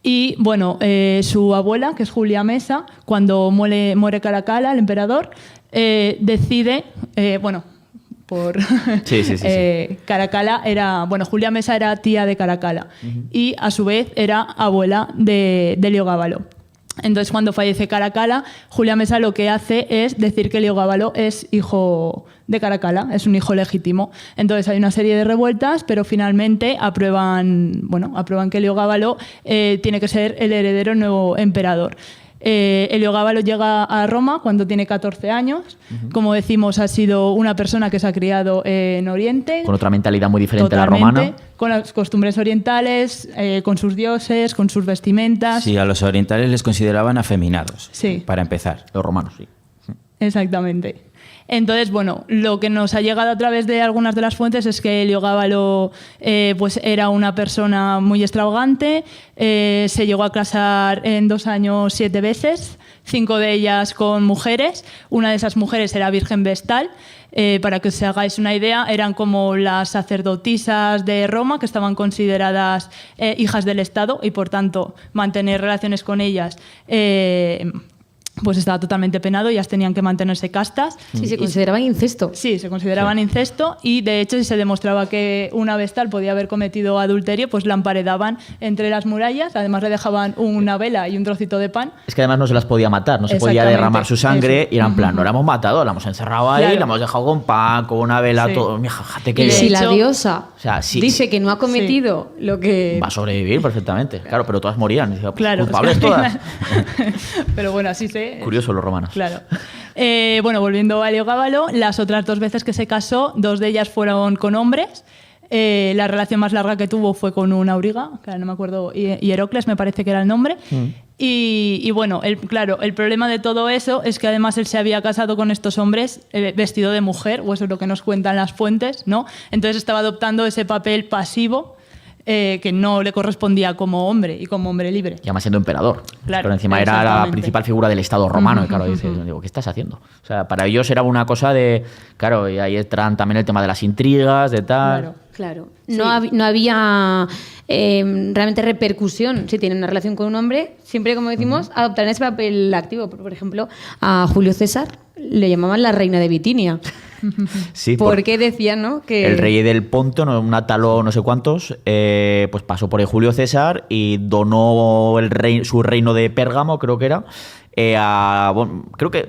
S5: Y bueno, su abuela, que es Julia Mesa, cuando muere Caracalla, el emperador, decide, Caracalla era, Julia Mesa era tía de Caracalla y a su vez era abuela de Heliogábalo. Entonces, cuando fallece Caracalla, Julia Mesa lo que hace es decir que Heliogábalo es hijo de Caracalla, es un hijo legítimo. Entonces hay una serie de revueltas, pero finalmente aprueban que Heliogábalo tiene que ser el heredero, el nuevo emperador. Heliogábalo llega a Roma cuando tiene 14 años. Como decimos, ha sido una persona que se ha criado en Oriente.
S2: Con otra mentalidad muy diferente a la romana.
S5: Con las costumbres orientales, con sus dioses, con sus vestimentas.
S3: Sí, a los orientales les consideraban afeminados, para empezar.
S2: Los romanos, sí.
S5: Exactamente. Entonces, bueno, lo que nos ha llegado a través de algunas de las fuentes es que Heliogábalo pues era una persona muy extravagante, se llegó a casar en 2 años 7 veces, 5 de ellas con mujeres. Una de esas mujeres era Virgen Vestal. Para que os hagáis una idea, eran como las sacerdotisas de Roma, que estaban consideradas hijas del Estado y, por tanto, mantener relaciones con ellas pues estaba totalmente penado, ellas tenían que mantenerse castas.
S4: Sí, se consideraban incesto.
S5: Sí, se consideraban incesto y de hecho si se demostraba que una vestal podía haber cometido adulterio, pues la emparedaban entre las murallas, además le dejaban una vela y un trocito de pan.
S2: Es que además no se las podía matar, no se podía derramar su sangre y era en plan, no la hemos matado, la hemos encerrado ahí, la hemos dejado con pan, con una vela, todo. Mija, que
S4: y si la diosa dice que no ha cometido lo que...
S2: Va a sobrevivir perfectamente, claro, pero todas morían. Decía,
S5: claro,
S2: culpables todas.
S5: Pero bueno, así se...
S2: Curioso los romanos.
S5: Claro. Volviendo a Heliogábalo, las otras 2 veces que se casó, 2 de ellas fueron con hombres. La relación más larga que tuvo fue con un auriga, que no me acuerdo, Hierocles me parece que era el nombre. Y bueno, el problema de todo eso es que además él se había casado con estos hombres vestido de mujer, o eso es lo que nos cuentan las fuentes, ¿no? Entonces estaba adoptando ese papel pasivo que no le correspondía como hombre y como hombre libre.
S2: Y además siendo emperador.
S5: Claro,
S2: pero encima era la principal figura del Estado romano. Y claro, dices, digo, ¿qué estás haciendo? O sea, para ellos era una cosa de... Claro, y ahí entran también el tema de las intrigas, de tal...
S4: Claro. No había realmente repercusión si tienen una relación con un hombre. Siempre, como decimos, adoptaron ese papel activo. Por ejemplo, a Julio César le llamaban la reina de Bitinia.
S2: Sí,
S4: Porque decían, ¿no? Que
S2: el rey del Ponto, un Átalo no sé cuántos, pues pasó por el Julio César y donó su reino de Pérgamo, creo que era, bueno, creo que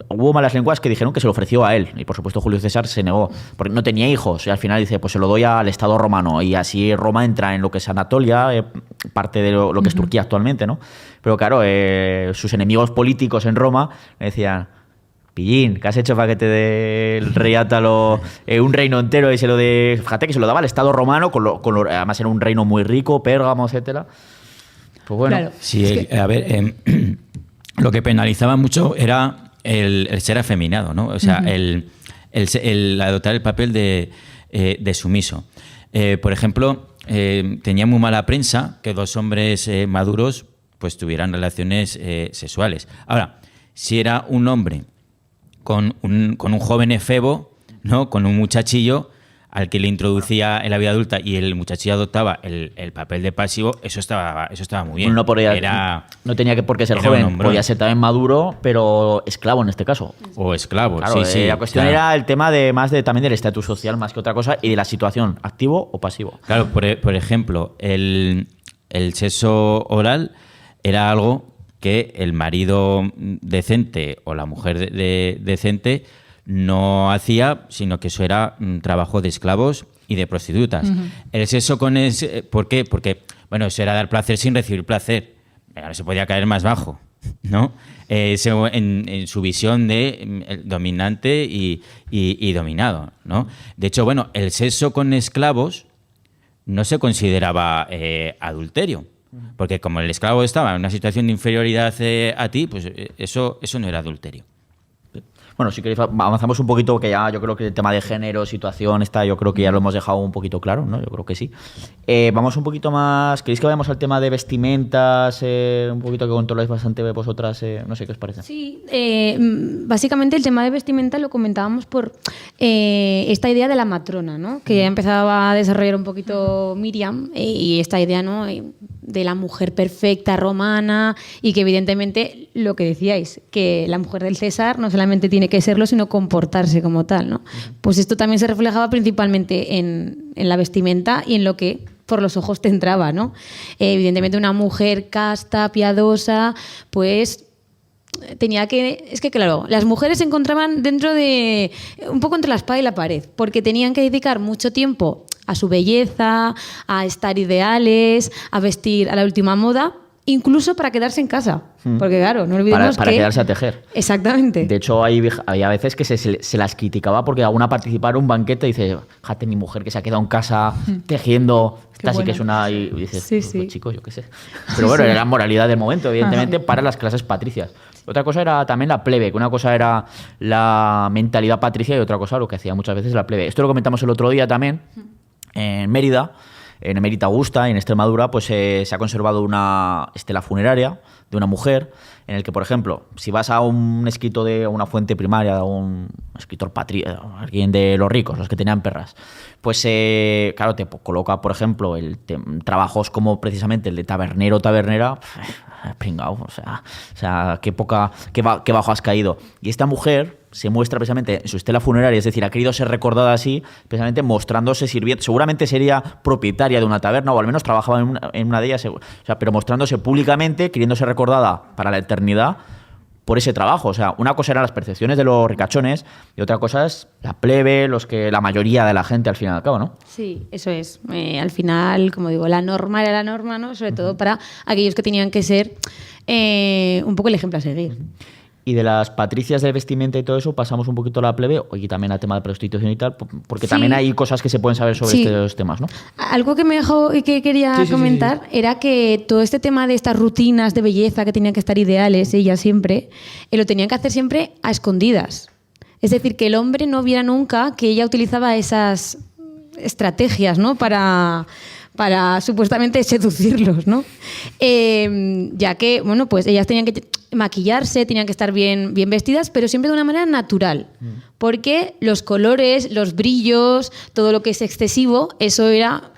S2: hubo malas lenguas que dijeron que se lo ofreció a él y por supuesto Julio César se negó porque no tenía hijos y al final dice pues se lo doy al Estado romano y así Roma entra en lo que es Anatolia, parte de lo que es Turquía actualmente, ¿no? Pero claro, sus enemigos políticos en Roma le decían: Pillín, ¿qué has hecho para que te dé el rey Átalo un reino entero y se lo dé? Fíjate que se lo daba al Estado romano, además era un reino muy rico, Pérgamo, etcétera. Pues bueno.
S5: Claro.
S3: Sí, a ver, lo que penalizaba mucho era el ser afeminado, ¿no? O sea, el adoptar el papel de sumiso. Por ejemplo, tenía muy mala prensa que dos hombres maduros pues tuvieran relaciones sexuales. Ahora, si era un hombre con un joven efebo, ¿no? Con un muchachillo al que le introducía en la vida adulta y el muchachillo adoptaba el papel de pasivo, eso estaba muy bien.
S2: No tenía por qué ser joven, podía ser también maduro, pero esclavo en este caso.
S3: O esclavo,
S2: claro,
S3: sí.
S2: La cuestión era el tema también del estatus social más que otra cosa y de la situación, activo o pasivo.
S3: Claro, por ejemplo, el sexo oral era algo que el marido decente o la mujer decente no hacía, sino que eso era trabajo de esclavos y de prostitutas. El sexo con ¿por qué? Porque, bueno, eso era dar placer sin recibir placer. Ahora se podía caer más bajo, ¿no? En su visión de dominante y dominado, ¿no? De hecho, bueno, el sexo con esclavos no se consideraba adulterio. Porque como el esclavo estaba en una situación de inferioridad a ti, pues eso no era adulterio.
S2: Bueno, si queréis avanzamos un poquito, que ya yo creo que el tema de género, situación, yo creo que ya lo hemos dejado un poquito claro, ¿no? Yo creo que sí. Vamos un poquito más. ¿Queréis que vayamos al tema de vestimentas? Un poquito que controláis bastante vosotras, no sé qué os parece.
S4: Sí, básicamente el tema de vestimenta lo comentábamos por esta idea de la matrona, ¿no? Que empezaba a desarrollar un poquito Miriam y esta idea, ¿no? De la mujer perfecta romana y que evidentemente lo que decíais, que la mujer del César no solamente tiene que serlo, sino comportarse como tal, ¿no? Pues esto también se reflejaba principalmente en la vestimenta y en lo que por los ojos te entraba, ¿no? Evidentemente una mujer casta, piadosa, pues tenía que... Es que claro, las mujeres se encontraban dentro de... un poco entre la espada y la pared, porque tenían que dedicar mucho tiempo a su belleza, a estar ideales, a vestir a la última moda, incluso para quedarse en casa. Porque claro, no olvidemos
S2: para
S4: que...
S2: quedarse a tejer.
S4: Exactamente.
S2: De hecho, había veces que se las criticaba porque alguna participara en un banquete y dice, fíjate, mi mujer que se ha quedado en casa tejiendo, esta sí que es una... Y dices,
S4: sí,
S2: pues,
S4: sí.
S2: Chico, yo qué sé. Pero bueno, era la moralidad del momento, evidentemente, para las clases patricias. Otra cosa era también la plebe, que una cosa era la mentalidad patricia y otra cosa lo que hacía muchas veces la plebe. Esto lo comentamos el otro día también, en Mérida, en Emérita Augusta, en Extremadura, pues se ha conservado una estela funeraria de una mujer, en el que, por ejemplo, si vas a un escrito de una fuente primaria, de un escritor alguien de los ricos, los que tenían perras, pues claro, te coloca, por ejemplo, trabajos como precisamente el de tabernero o tabernera, pringao, o sea, qué bajo has caído. Y esta mujer se muestra precisamente en su estela funeraria, es decir, ha querido ser recordada así, precisamente mostrándose sirviente. Seguramente sería propietaria de una taberna o al menos trabajaba en una de ellas, pero mostrándose públicamente, queriendo ser recordada para la eternidad por ese trabajo. O sea, una cosa eran las percepciones de los ricachones y otra cosa es la plebe, la mayoría de la gente al fin y al cabo, ¿no?
S4: Sí, eso es. Al final, como digo, la norma era la norma, ¿no? Sobre todo para aquellos que tenían que ser un poco el ejemplo a seguir.
S2: Y de las patricias de vestimenta y todo eso pasamos un poquito a la plebe y también al tema de prostitución y tal, porque
S4: sí,
S2: también hay cosas que se pueden saber sobre estos temas, ¿no?
S4: Algo que me dejó y que quería comentar era que todo este tema de estas rutinas de belleza que tenían que estar ideales, ellas siempre, lo tenían que hacer siempre a escondidas. Es decir, que el hombre no viera nunca que ella utilizaba esas estrategias, ¿no? Para supuestamente seducirlos, ¿no? Ya que, bueno, pues ellas tenían que maquillarse, tenían que estar bien vestidas, pero siempre de una manera natural. Porque los colores, los brillos, todo lo que es excesivo, eso era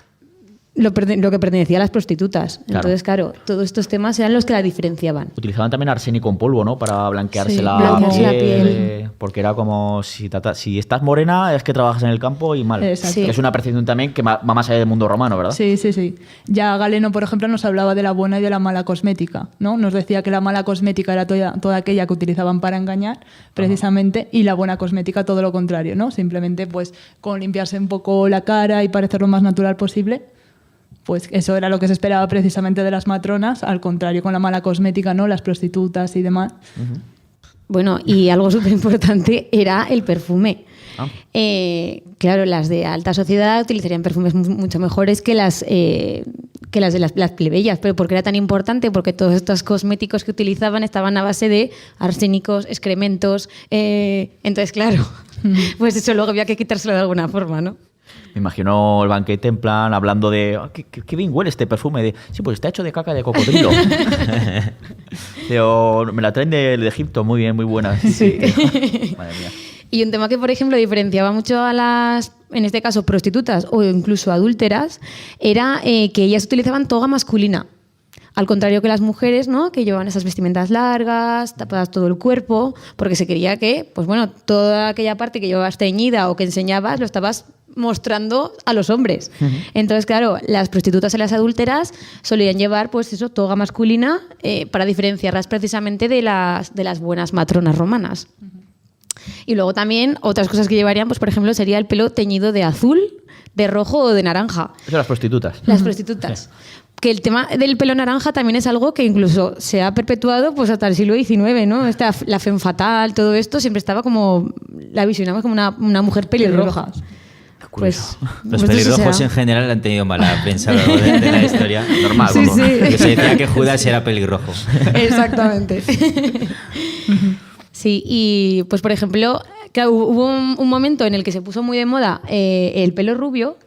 S4: lo que pertenecía a las prostitutas.
S2: Claro.
S4: Entonces, claro, todos estos temas eran los que la diferenciaban.
S2: Utilizaban también arsénico en polvo, ¿no? Para blanquearse,
S5: Sí,
S2: la,
S4: blanquearse la piel.
S2: porque era como si estás morena es que trabajas en el campo y mal.
S5: Exacto.
S4: Sí.
S2: Que es una percepción también que va más allá del mundo romano, ¿verdad?
S5: Sí, sí, sí. Ya Galeno, por ejemplo, nos hablaba de la buena y de la mala cosmética, ¿no? Nos decía que la mala cosmética era toda aquella que utilizaban para engañar, precisamente, y la buena cosmética todo lo contrario, ¿no? Simplemente, pues, con limpiarse un poco la cara y parecer lo más natural posible, pues eso era lo que se esperaba precisamente de las matronas, al contrario con la mala cosmética, ¿no? Las prostitutas y demás.
S4: Bueno, y algo súper importante era el perfume.
S2: Ah.
S4: Claro, las de alta sociedad utilizarían perfumes mucho mejores que las de las plebeyas. ¿Pero por qué era tan importante? Porque todos estos cosméticos que utilizaban estaban a base de arsénicos, excrementos. Entonces, claro, pues eso luego había que quitárselo de alguna forma, ¿no?
S2: Me imagino el banquete en plan hablando de qué bien huele este perfume. Sí, pues está hecho de caca de cocodrilo. Pero me la traen de Egipto, muy bien, muy buena. Sí. Madre mía.
S4: Y un tema que, por ejemplo, diferenciaba mucho a las, en este caso, prostitutas o incluso adúlteras, era que ellas utilizaban toga masculina. Al contrario que las mujeres, ¿no? Que llevaban esas vestimentas largas, tapadas todo el cuerpo, porque se quería que, pues bueno, toda aquella parte que llevabas teñida o que enseñabas lo estabas mostrando a los hombres. Entonces, claro, las prostitutas y las adúlteras solían llevar, pues eso, toga masculina para diferenciarlas precisamente de las buenas matronas romanas. Y luego también otras cosas que llevarían, pues por ejemplo, sería el pelo teñido de azul, de rojo o de naranja.
S2: Eso las prostitutas.
S4: Las prostitutas. Que el tema del pelo naranja también es algo que incluso se ha perpetuado pues hasta el siglo XIX, ¿no? La femme fatale, todo esto siempre estaba como, la visionamos como una mujer pelirroja. Pues,
S3: Los
S4: pues eso
S3: pelirrojos
S4: será.
S3: en general han tenido mala prensa a lo largo de la historia.
S2: Normal,
S4: Sí,
S2: vamos.
S4: sí.
S3: Que se decía que Judas era pelirrojo.
S4: Exactamente. Sí, y pues por ejemplo, claro, hubo un momento en el que se puso muy de moda el pelo rubio,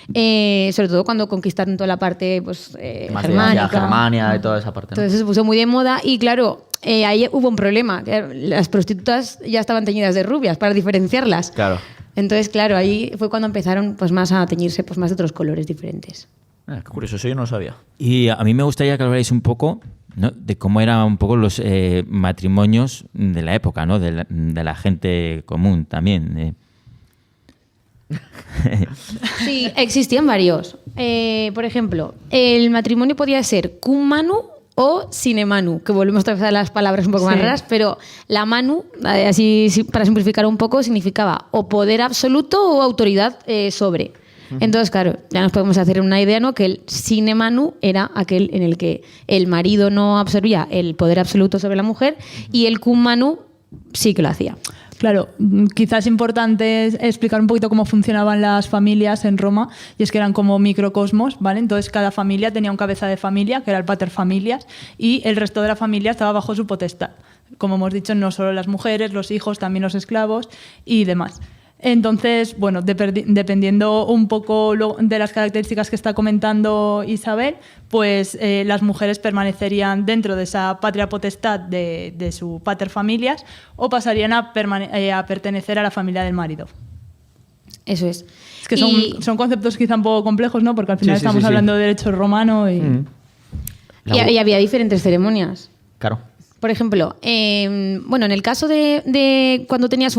S4: sobre todo cuando conquistaron toda la parte pues,
S2: Más de
S4: germánica.
S2: Asia, Germania y toda esa parte, ¿no?
S4: Entonces se puso muy de moda y claro, ahí hubo un problema. Las prostitutas ya estaban teñidas de rubias para diferenciarlas.
S2: Claro.
S4: Entonces, claro, ahí fue cuando empezaron pues, más a teñirse pues, más de otros colores diferentes.
S2: Qué curioso, eso yo no lo sabía.
S3: Y a mí me gustaría que habláis un poco, ¿no?, de cómo eran un poco los matrimonios de la época, ¿no? De la gente común también.
S4: Sí, existían varios. Por ejemplo, el matrimonio podía ser cum manu o sine manu, que volvemos otra vez a las palabras un poco más
S5: Sí.
S4: raras, pero la manu, así para simplificar un poco, significaba o poder absoluto o autoridad sobre. Entonces, claro, ya nos podemos hacer una idea, ¿no? Que el sine manu era aquel en el que el marido no absorbía el poder absoluto sobre la mujer y el cum manu sí que lo hacía.
S5: Claro, quizás es importante explicar un poquito cómo funcionaban las familias en Roma, y es que eran como microcosmos, ¿vale? Entonces cada familia tenía un cabeza de familia, que era el pater familias, y el resto de la familia estaba bajo su potestad. Como hemos dicho, no solo las mujeres, los hijos, también los esclavos y demás. Entonces, bueno, dependiendo un poco de las características que está comentando Isabel, pues las mujeres permanecerían dentro de esa patria potestad de su pater familias o pasarían a pertenecer a la familia del marido.
S4: Eso es.
S5: Es que
S4: Y-
S5: son conceptos quizá un poco complejos, ¿no? Porque al final
S2: Sí, sí,
S5: estamos
S2: sí, sí.
S5: hablando de derecho romano y...
S4: y había diferentes ceremonias.
S2: Claro.
S4: Por ejemplo, bueno, en el caso de cuando tenías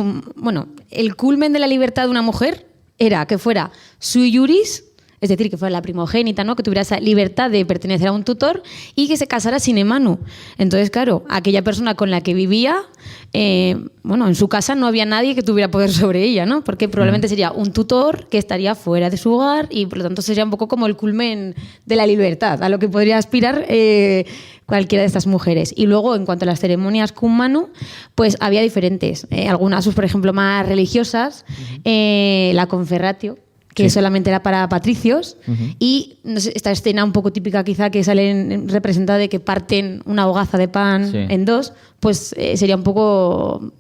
S4: el culmen de la libertad de una mujer era que fuera sui juris, es decir, que fuera la primogénita, ¿no? Que tuviera esa libertad de pertenecer a un tutor y que se casara sine manu. Entonces, claro, aquella persona con la que vivía, en su casa no había nadie que tuviera poder sobre ella, ¿no? Porque probablemente sería un tutor que estaría fuera de su hogar y por lo tanto sería un poco como el culmen de la libertad, a lo que podría aspirar cualquiera de estas mujeres. Y luego, en cuanto a las ceremonias cum manu, pues había diferentes. Algunas, pues, por ejemplo, más religiosas, la conferratio, que solamente era para patricios, y no sé, esta escena un poco típica quizá que sale representada de que parten una hogaza de pan
S2: Sí.
S4: en dos, pues sería un poco...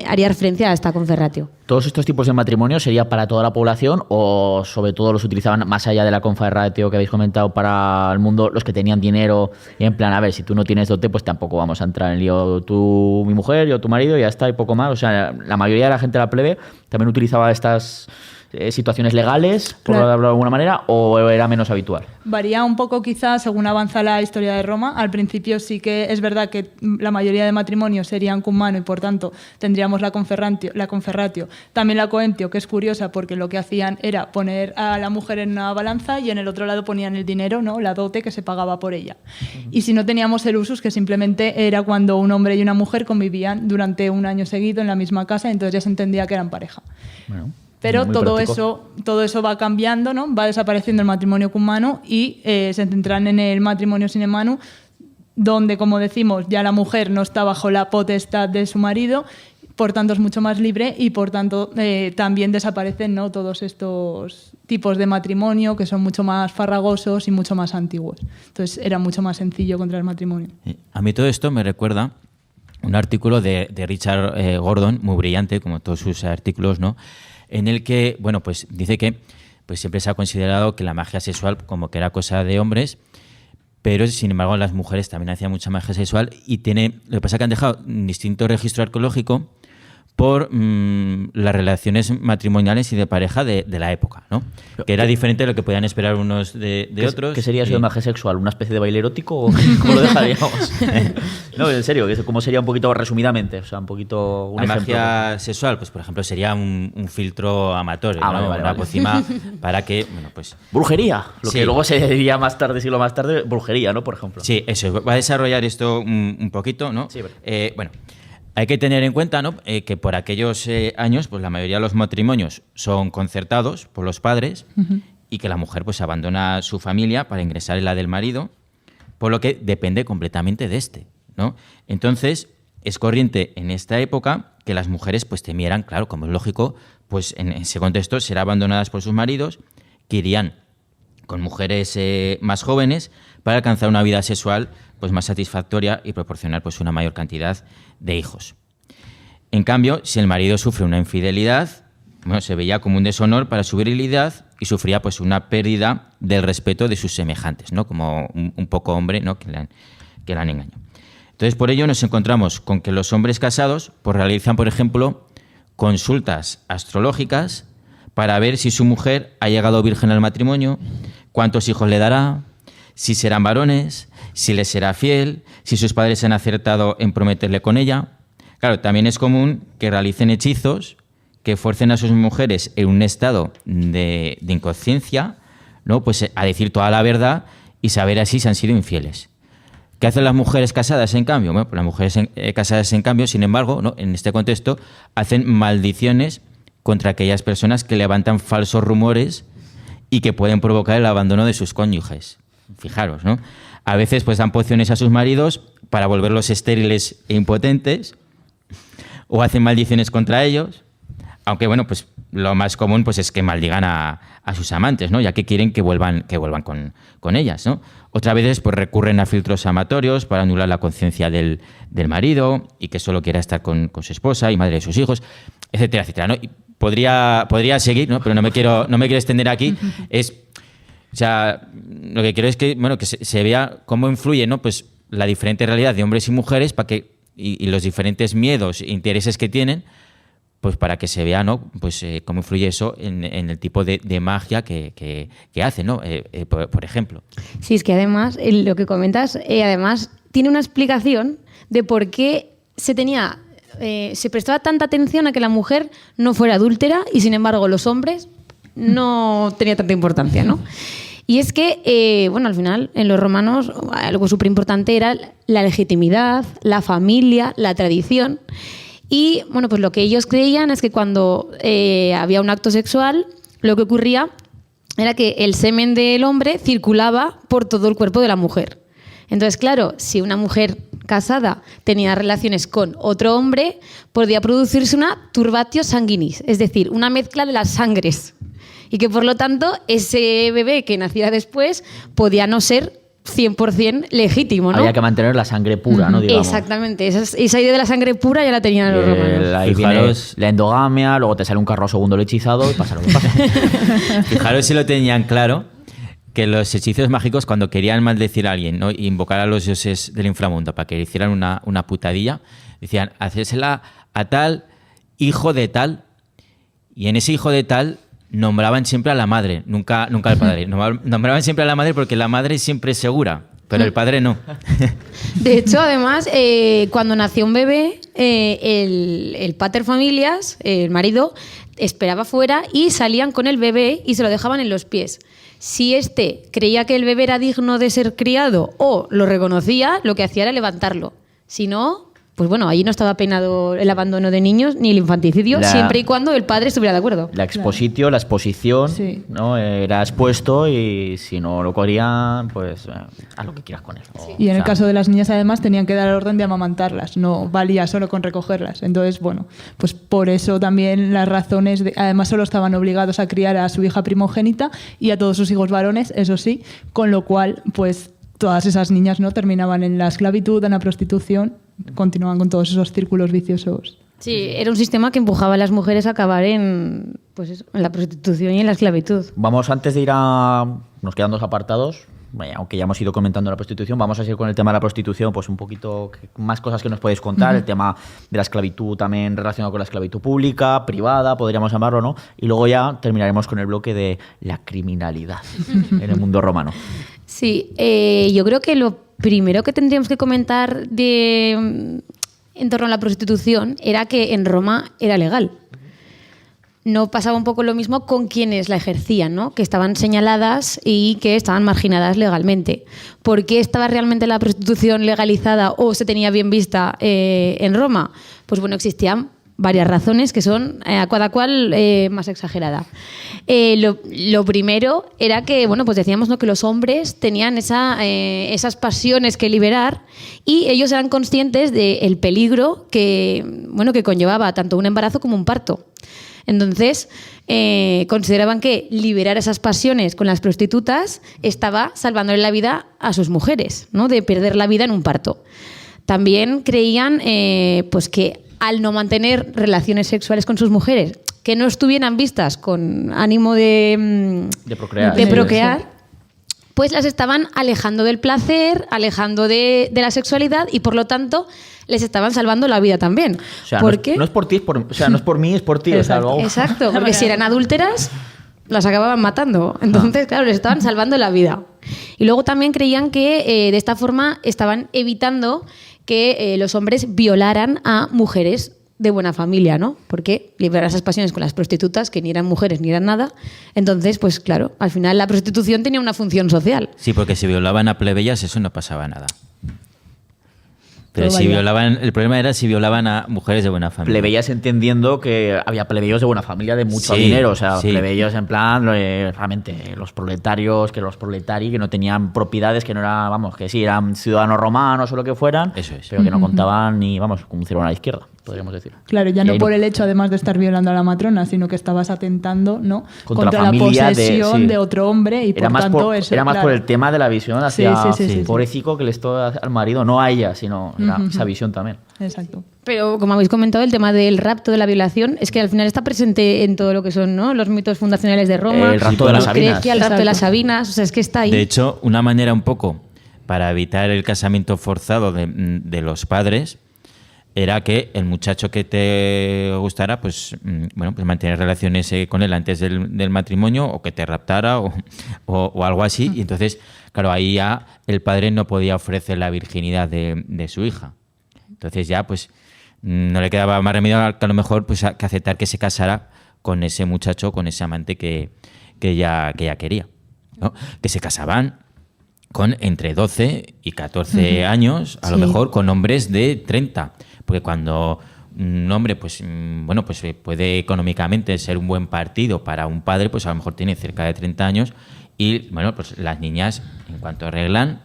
S4: haría referencia a esta conferratio.
S2: ¿Todos estos tipos de matrimonios sería para toda la población o sobre todo los utilizaban más allá de la conferratio que habéis comentado para el mundo, los que tenían dinero y en plan, a ver, si tú no tienes dote, pues tampoco vamos a entrar en lío, tú, mi mujer, yo, tu marido, y ya está, y poco más? O sea, la mayoría de la gente de la plebe también utilizaba estas situaciones legales, por
S5: Claro.
S2: hablarlo de alguna manera, o era menos habitual?
S5: Varía un poco quizás según avanza la historia de Roma. Al principio sí que es verdad que la mayoría de matrimonios serían cum mano y por tanto tendríamos la conferratio, también la coentio, que es curiosa porque lo que hacían era poner a la mujer en una balanza y en el otro lado ponían el dinero, ¿no? La dote que se pagaba por ella. Y si no teníamos el usus, que simplemente era cuando un hombre y una mujer convivían durante un año seguido en la misma casa, entonces ya se entendía que eran pareja.
S2: Bueno,
S5: Pero
S2: muy
S5: todo
S2: práctico.
S5: eso va cambiando, ¿no? Va desapareciendo el matrimonio cum mano y se centran en el matrimonio sine manu, donde, como decimos, ya la mujer no está bajo la potestad de su marido, por tanto es mucho más libre y por tanto también desaparecen, ¿no? Todos estos tipos de matrimonio que son mucho más farragosos y mucho más antiguos. Entonces era mucho más sencillo contra el matrimonio.
S3: A mí todo esto me recuerda un artículo de Richard Gordon, muy brillante, como todos sus artículos, ¿no? En el que, bueno, pues dice que pues siempre se ha considerado que la magia sexual como que era cosa de hombres, pero sin embargo las mujeres también hacían mucha magia sexual y lo que pasa es que han dejado un distinto registro arqueológico por las relaciones matrimoniales y de pareja de la época, ¿no? Que era diferente de lo que podían esperar unos de otros.
S2: ¿Qué sería eso de magia sexual? ¿Una especie de baile erótico o cómo lo dejaríamos? No, en serio, ¿cómo sería un poquito resumidamente? O sea, un poquito un
S3: la
S2: ejemplo.
S3: magia sexual, pues por ejemplo sería un filtro amatorio, ¿no?
S2: Vale,
S3: Una
S2: vale.
S3: pócima para que, bueno, pues
S2: Brujería, lo
S3: Sí.
S2: que luego se diría más tarde, siglo más tarde, brujería, ¿no? Por ejemplo.
S3: sí, eso, va a desarrollar esto un poquito, ¿no?
S2: Sí, vale.
S3: Bueno, hay que tener en cuenta, ¿no? Que por aquellos años, pues la mayoría de los matrimonios son concertados por los padres y que la mujer pues abandona su familia para ingresar en la del marido, por lo que depende completamente de este, ¿no? Entonces, es corriente en esta época que las mujeres pues temieran, claro, como es lógico, pues en ese contexto ser abandonadas por sus maridos, que irían con mujeres más jóvenes para alcanzar una vida sexual pues más satisfactoria y proporcionar pues una mayor cantidad de hijos. En cambio, si el marido sufre una infidelidad, bueno, se veía como un deshonor para su virilidad y sufría pues una pérdida del respeto de sus semejantes, ¿no? Como un poco hombre, ¿no? que le han engañado. Entonces, por ello nos encontramos con que los hombres casados pues realizan, por ejemplo, consultas astrológicas para ver si su mujer ha llegado virgen al matrimonio, cuántos hijos le dará, si serán varones, si le será fiel, si sus padres han acertado en prometerle con ella. Claro, también es común que realicen hechizos que fuercen a sus mujeres en un estado de inconsciencia, ¿no? Pues a decir toda la verdad y saber así si han sido infieles. ¿Qué hacen las mujeres casadas, en cambio? Bueno, pues las mujeres casadas, en cambio, sin embargo, ¿no? En este contexto, hacen maldiciones contra aquellas personas que levantan falsos rumores y que pueden provocar el abandono de sus cónyuges. Fijaros, ¿no? A veces pues dan pociones a sus maridos para volverlos estériles e impotentes, o hacen maldiciones contra ellos, aunque bueno, pues lo más común pues es que maldigan a sus amantes, ¿no? Ya que quieren que vuelvan con ellas, ¿no? Otras veces pues recurren a filtros amatorios para anular la conciencia del marido y que solo quiera estar con su esposa y madre de sus hijos, etcétera, etcétera, ¿no? Y podría seguir, ¿no? Pero no me quiero extender aquí. O sea, lo que quiero es que, bueno, que se vea cómo influye, ¿no? Pues la diferente realidad de hombres y mujeres para que, y los diferentes miedos e intereses que tienen, pues para que se vea, ¿no? Pues cómo influye eso en el tipo de magia que hacen, ¿no? Por ejemplo.
S4: Sí, es que además, lo que comentas, además tiene una explicación de por qué se prestaba tanta atención a que la mujer no fuera adúltera y sin embargo los hombres no tenía tanta importancia, ¿no? Y es que, bueno, al final, en los romanos, algo súper importante era la legitimidad, la familia, la tradición. Y, bueno, pues lo que ellos creían es que cuando había un acto sexual, lo que ocurría era que el semen del hombre circulaba por todo el cuerpo de la mujer. Entonces, claro, si una mujer casada tenía relaciones con otro hombre, podía producirse una turbatio sanguinis, es decir, una mezcla de las sangres. Y que, por lo tanto, ese bebé que naciera después podía no ser 100% legítimo, ¿no?
S2: Había que mantener la sangre pura, ¿no? Digamos.
S4: Exactamente. Esa idea de la sangre pura ya la tenían los romanos.
S2: Ahí viene
S3: Fijaros.
S2: la endogamia, luego te sale un carro segundo hechizado y pasa lo que pasa.
S3: Fijaros si lo tenían claro, que los hechizos mágicos, cuando querían maldecir a alguien, ¿no? E invocar a los dioses del inframundo para que le hicieran una putadilla, decían, hacérsela a tal hijo de tal, y en ese hijo de tal nombraban siempre a la madre, nunca al padre. Nombraban siempre a la madre porque la madre siempre es segura, pero el padre no.
S4: De hecho, además, cuando nació un bebé, el pater familias, el marido, esperaba fuera y salían con el bebé y se lo dejaban en los pies. Si éste creía que el bebé era digno de ser criado o lo reconocía, lo que hacía era levantarlo. Si no, pues bueno, allí no estaba penado el abandono de niños ni el infanticidio, siempre y cuando el padre estuviera de acuerdo.
S2: La exposición,
S5: Sí.
S2: ¿no? Era expuesto y si no lo querían, pues haz lo que quieras con él.
S5: Y en el caso de las niñas, además, tenían que dar orden de amamantarlas, no valía solo con recogerlas. Entonces, bueno, pues por eso también las razones, además solo estaban obligados a criar a su hija primogénita y a todos sus hijos varones, eso sí, con lo cual, pues todas esas niñas no terminaban en la esclavitud, en la prostitución, continuaban con todos esos círculos viciosos.
S4: Sí, era un sistema que empujaba a las mujeres a acabar en, pues eso, en la prostitución y en la esclavitud.
S2: Vamos, antes de ir a... Nos quedan 2 apartados, aunque ya hemos ido comentando la prostitución, vamos a seguir con el tema de la prostitución, pues un poquito más cosas que nos podéis contar, el tema de la esclavitud también relacionado con la esclavitud pública, privada, podríamos llamarlo, ¿no? Y luego ya terminaremos con el bloque de la criminalidad en el mundo romano.
S4: Sí, yo creo que lo primero que tendríamos que comentar en torno a la prostitución era que en Roma era legal. No pasaba un poco lo mismo con quienes la ejercían, ¿no? Que estaban señaladas y que estaban marginadas legalmente. ¿Por qué estaba realmente la prostitución legalizada o se tenía bien vista en Roma? Pues bueno, existían varias razones que son a cada cual más exagerada. Lo primero era que, bueno, pues decíamos, ¿no?, que los hombres tenían esas pasiones que liberar y ellos eran conscientes del peligro que conllevaba tanto un embarazo como un parto. Entonces, consideraban que liberar esas pasiones con las prostitutas estaba salvándole la vida a sus mujeres, ¿no?, de perder la vida en un parto. También creían pues que al no mantener relaciones sexuales con sus mujeres, que no estuvieran vistas con ánimo de procrear, pues las estaban alejando del placer, alejando de la sexualidad y por lo tanto les estaban salvando la vida también.
S2: O sea,
S4: ¿Por qué?
S2: No es por ti, no es por mí, es por ti.
S5: Exacto.
S2: O sea,
S4: Exacto, porque si eran adúlteras, las acababan matando. Entonces, claro, les estaban salvando la vida. Y luego también creían que de esta forma estaban evitando que los hombres violaran a mujeres de buena familia, ¿no? Porque liberar esas pasiones con las prostitutas, que ni eran mujeres ni eran nada. Entonces, pues claro, al final la prostitución tenía una función social.
S3: Sí, porque si violaban a plebeyas, eso no pasaba nada. Pero si violaban, el problema era si violaban a mujeres de buena familia.
S2: Plebeyas entendiendo que había plebeyos de buena familia de mucho dinero, o sea, plebeyos en plan, realmente, los proletarios, que no tenían propiedades, que no eran, vamos, que sí, eran ciudadanos romanos o lo que fueran,
S3: eso es.
S2: pero que no contaban ni, vamos, como hicieron a la izquierda, podríamos decir.
S5: Claro, ya no por el hecho, además de estar violando a la matrona, sino que estabas atentando, ¿no?,
S2: contra
S5: la
S2: familia
S5: posesión de otro hombre y
S2: era
S5: por tanto eso.
S2: Era más por el tema de la visión hacia pobrecito que le estoy al marido, no a ella, sino esa visión también.
S5: Exacto.
S4: Pero como habéis comentado, el tema del rapto, de la violación, es que al final está presente en todo lo que son, ¿no?, los mitos fundacionales de Roma,
S2: el rapto de las Sabinas.
S4: Grecia, el rapto de las Sabinas, o sea, es que está ahí.
S3: De hecho, una manera un poco para evitar el casamiento forzado de los padres era que el muchacho que te gustara, pues mantener relaciones con él antes del matrimonio, o que te raptara o algo así. Y entonces, claro, ahí ya el padre no podía ofrecer la virginidad de su hija. Entonces ya, pues, no le quedaba más remedio que a lo mejor pues que aceptar que se casara con ese muchacho, con ese amante que ella quería, ¿no? Que se casaban con entre 12 y 14 años, a lo mejor con hombres de 30. Porque cuando un hombre pues puede económicamente ser un buen partido para un padre, pues a lo mejor tiene cerca de 30 años y bueno, pues las niñas, en cuanto arreglan,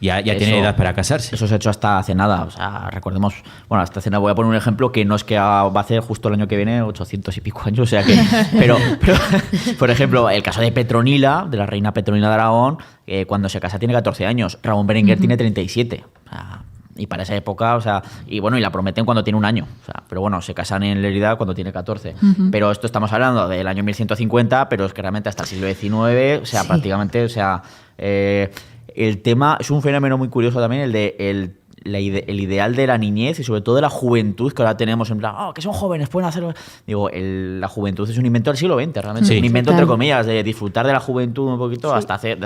S3: ya tienen edad para casarse. Eso
S2: se ha hecho hasta hace nada. O sea, recordemos, bueno, hasta hace nada, voy a poner un ejemplo que no es que va a hacer justo el año que viene 800 y pico años, o sea que, pero por ejemplo, el caso de Petronila, de la reina Petronila de Aragón, cuando se casa tiene 14 años, Ramón Berenguer tiene 37. O sea, y para esa época, o sea, y bueno, y la prometen cuando tiene un año. O sea, pero bueno, se casan en Lérida cuando tiene 14. Pero esto estamos hablando del año 1150, pero es que realmente hasta el siglo XIX, o sea, prácticamente, o sea, el tema es un fenómeno muy curioso también, el de el ideal de la niñez y sobre todo de la juventud que ahora tenemos en plan, que son jóvenes, pueden hacerlo. Digo, la juventud es un invento del siglo XX, realmente.
S3: Sí.
S2: Un invento,
S4: Total.
S2: entre comillas, de disfrutar de la juventud un poquito hasta hace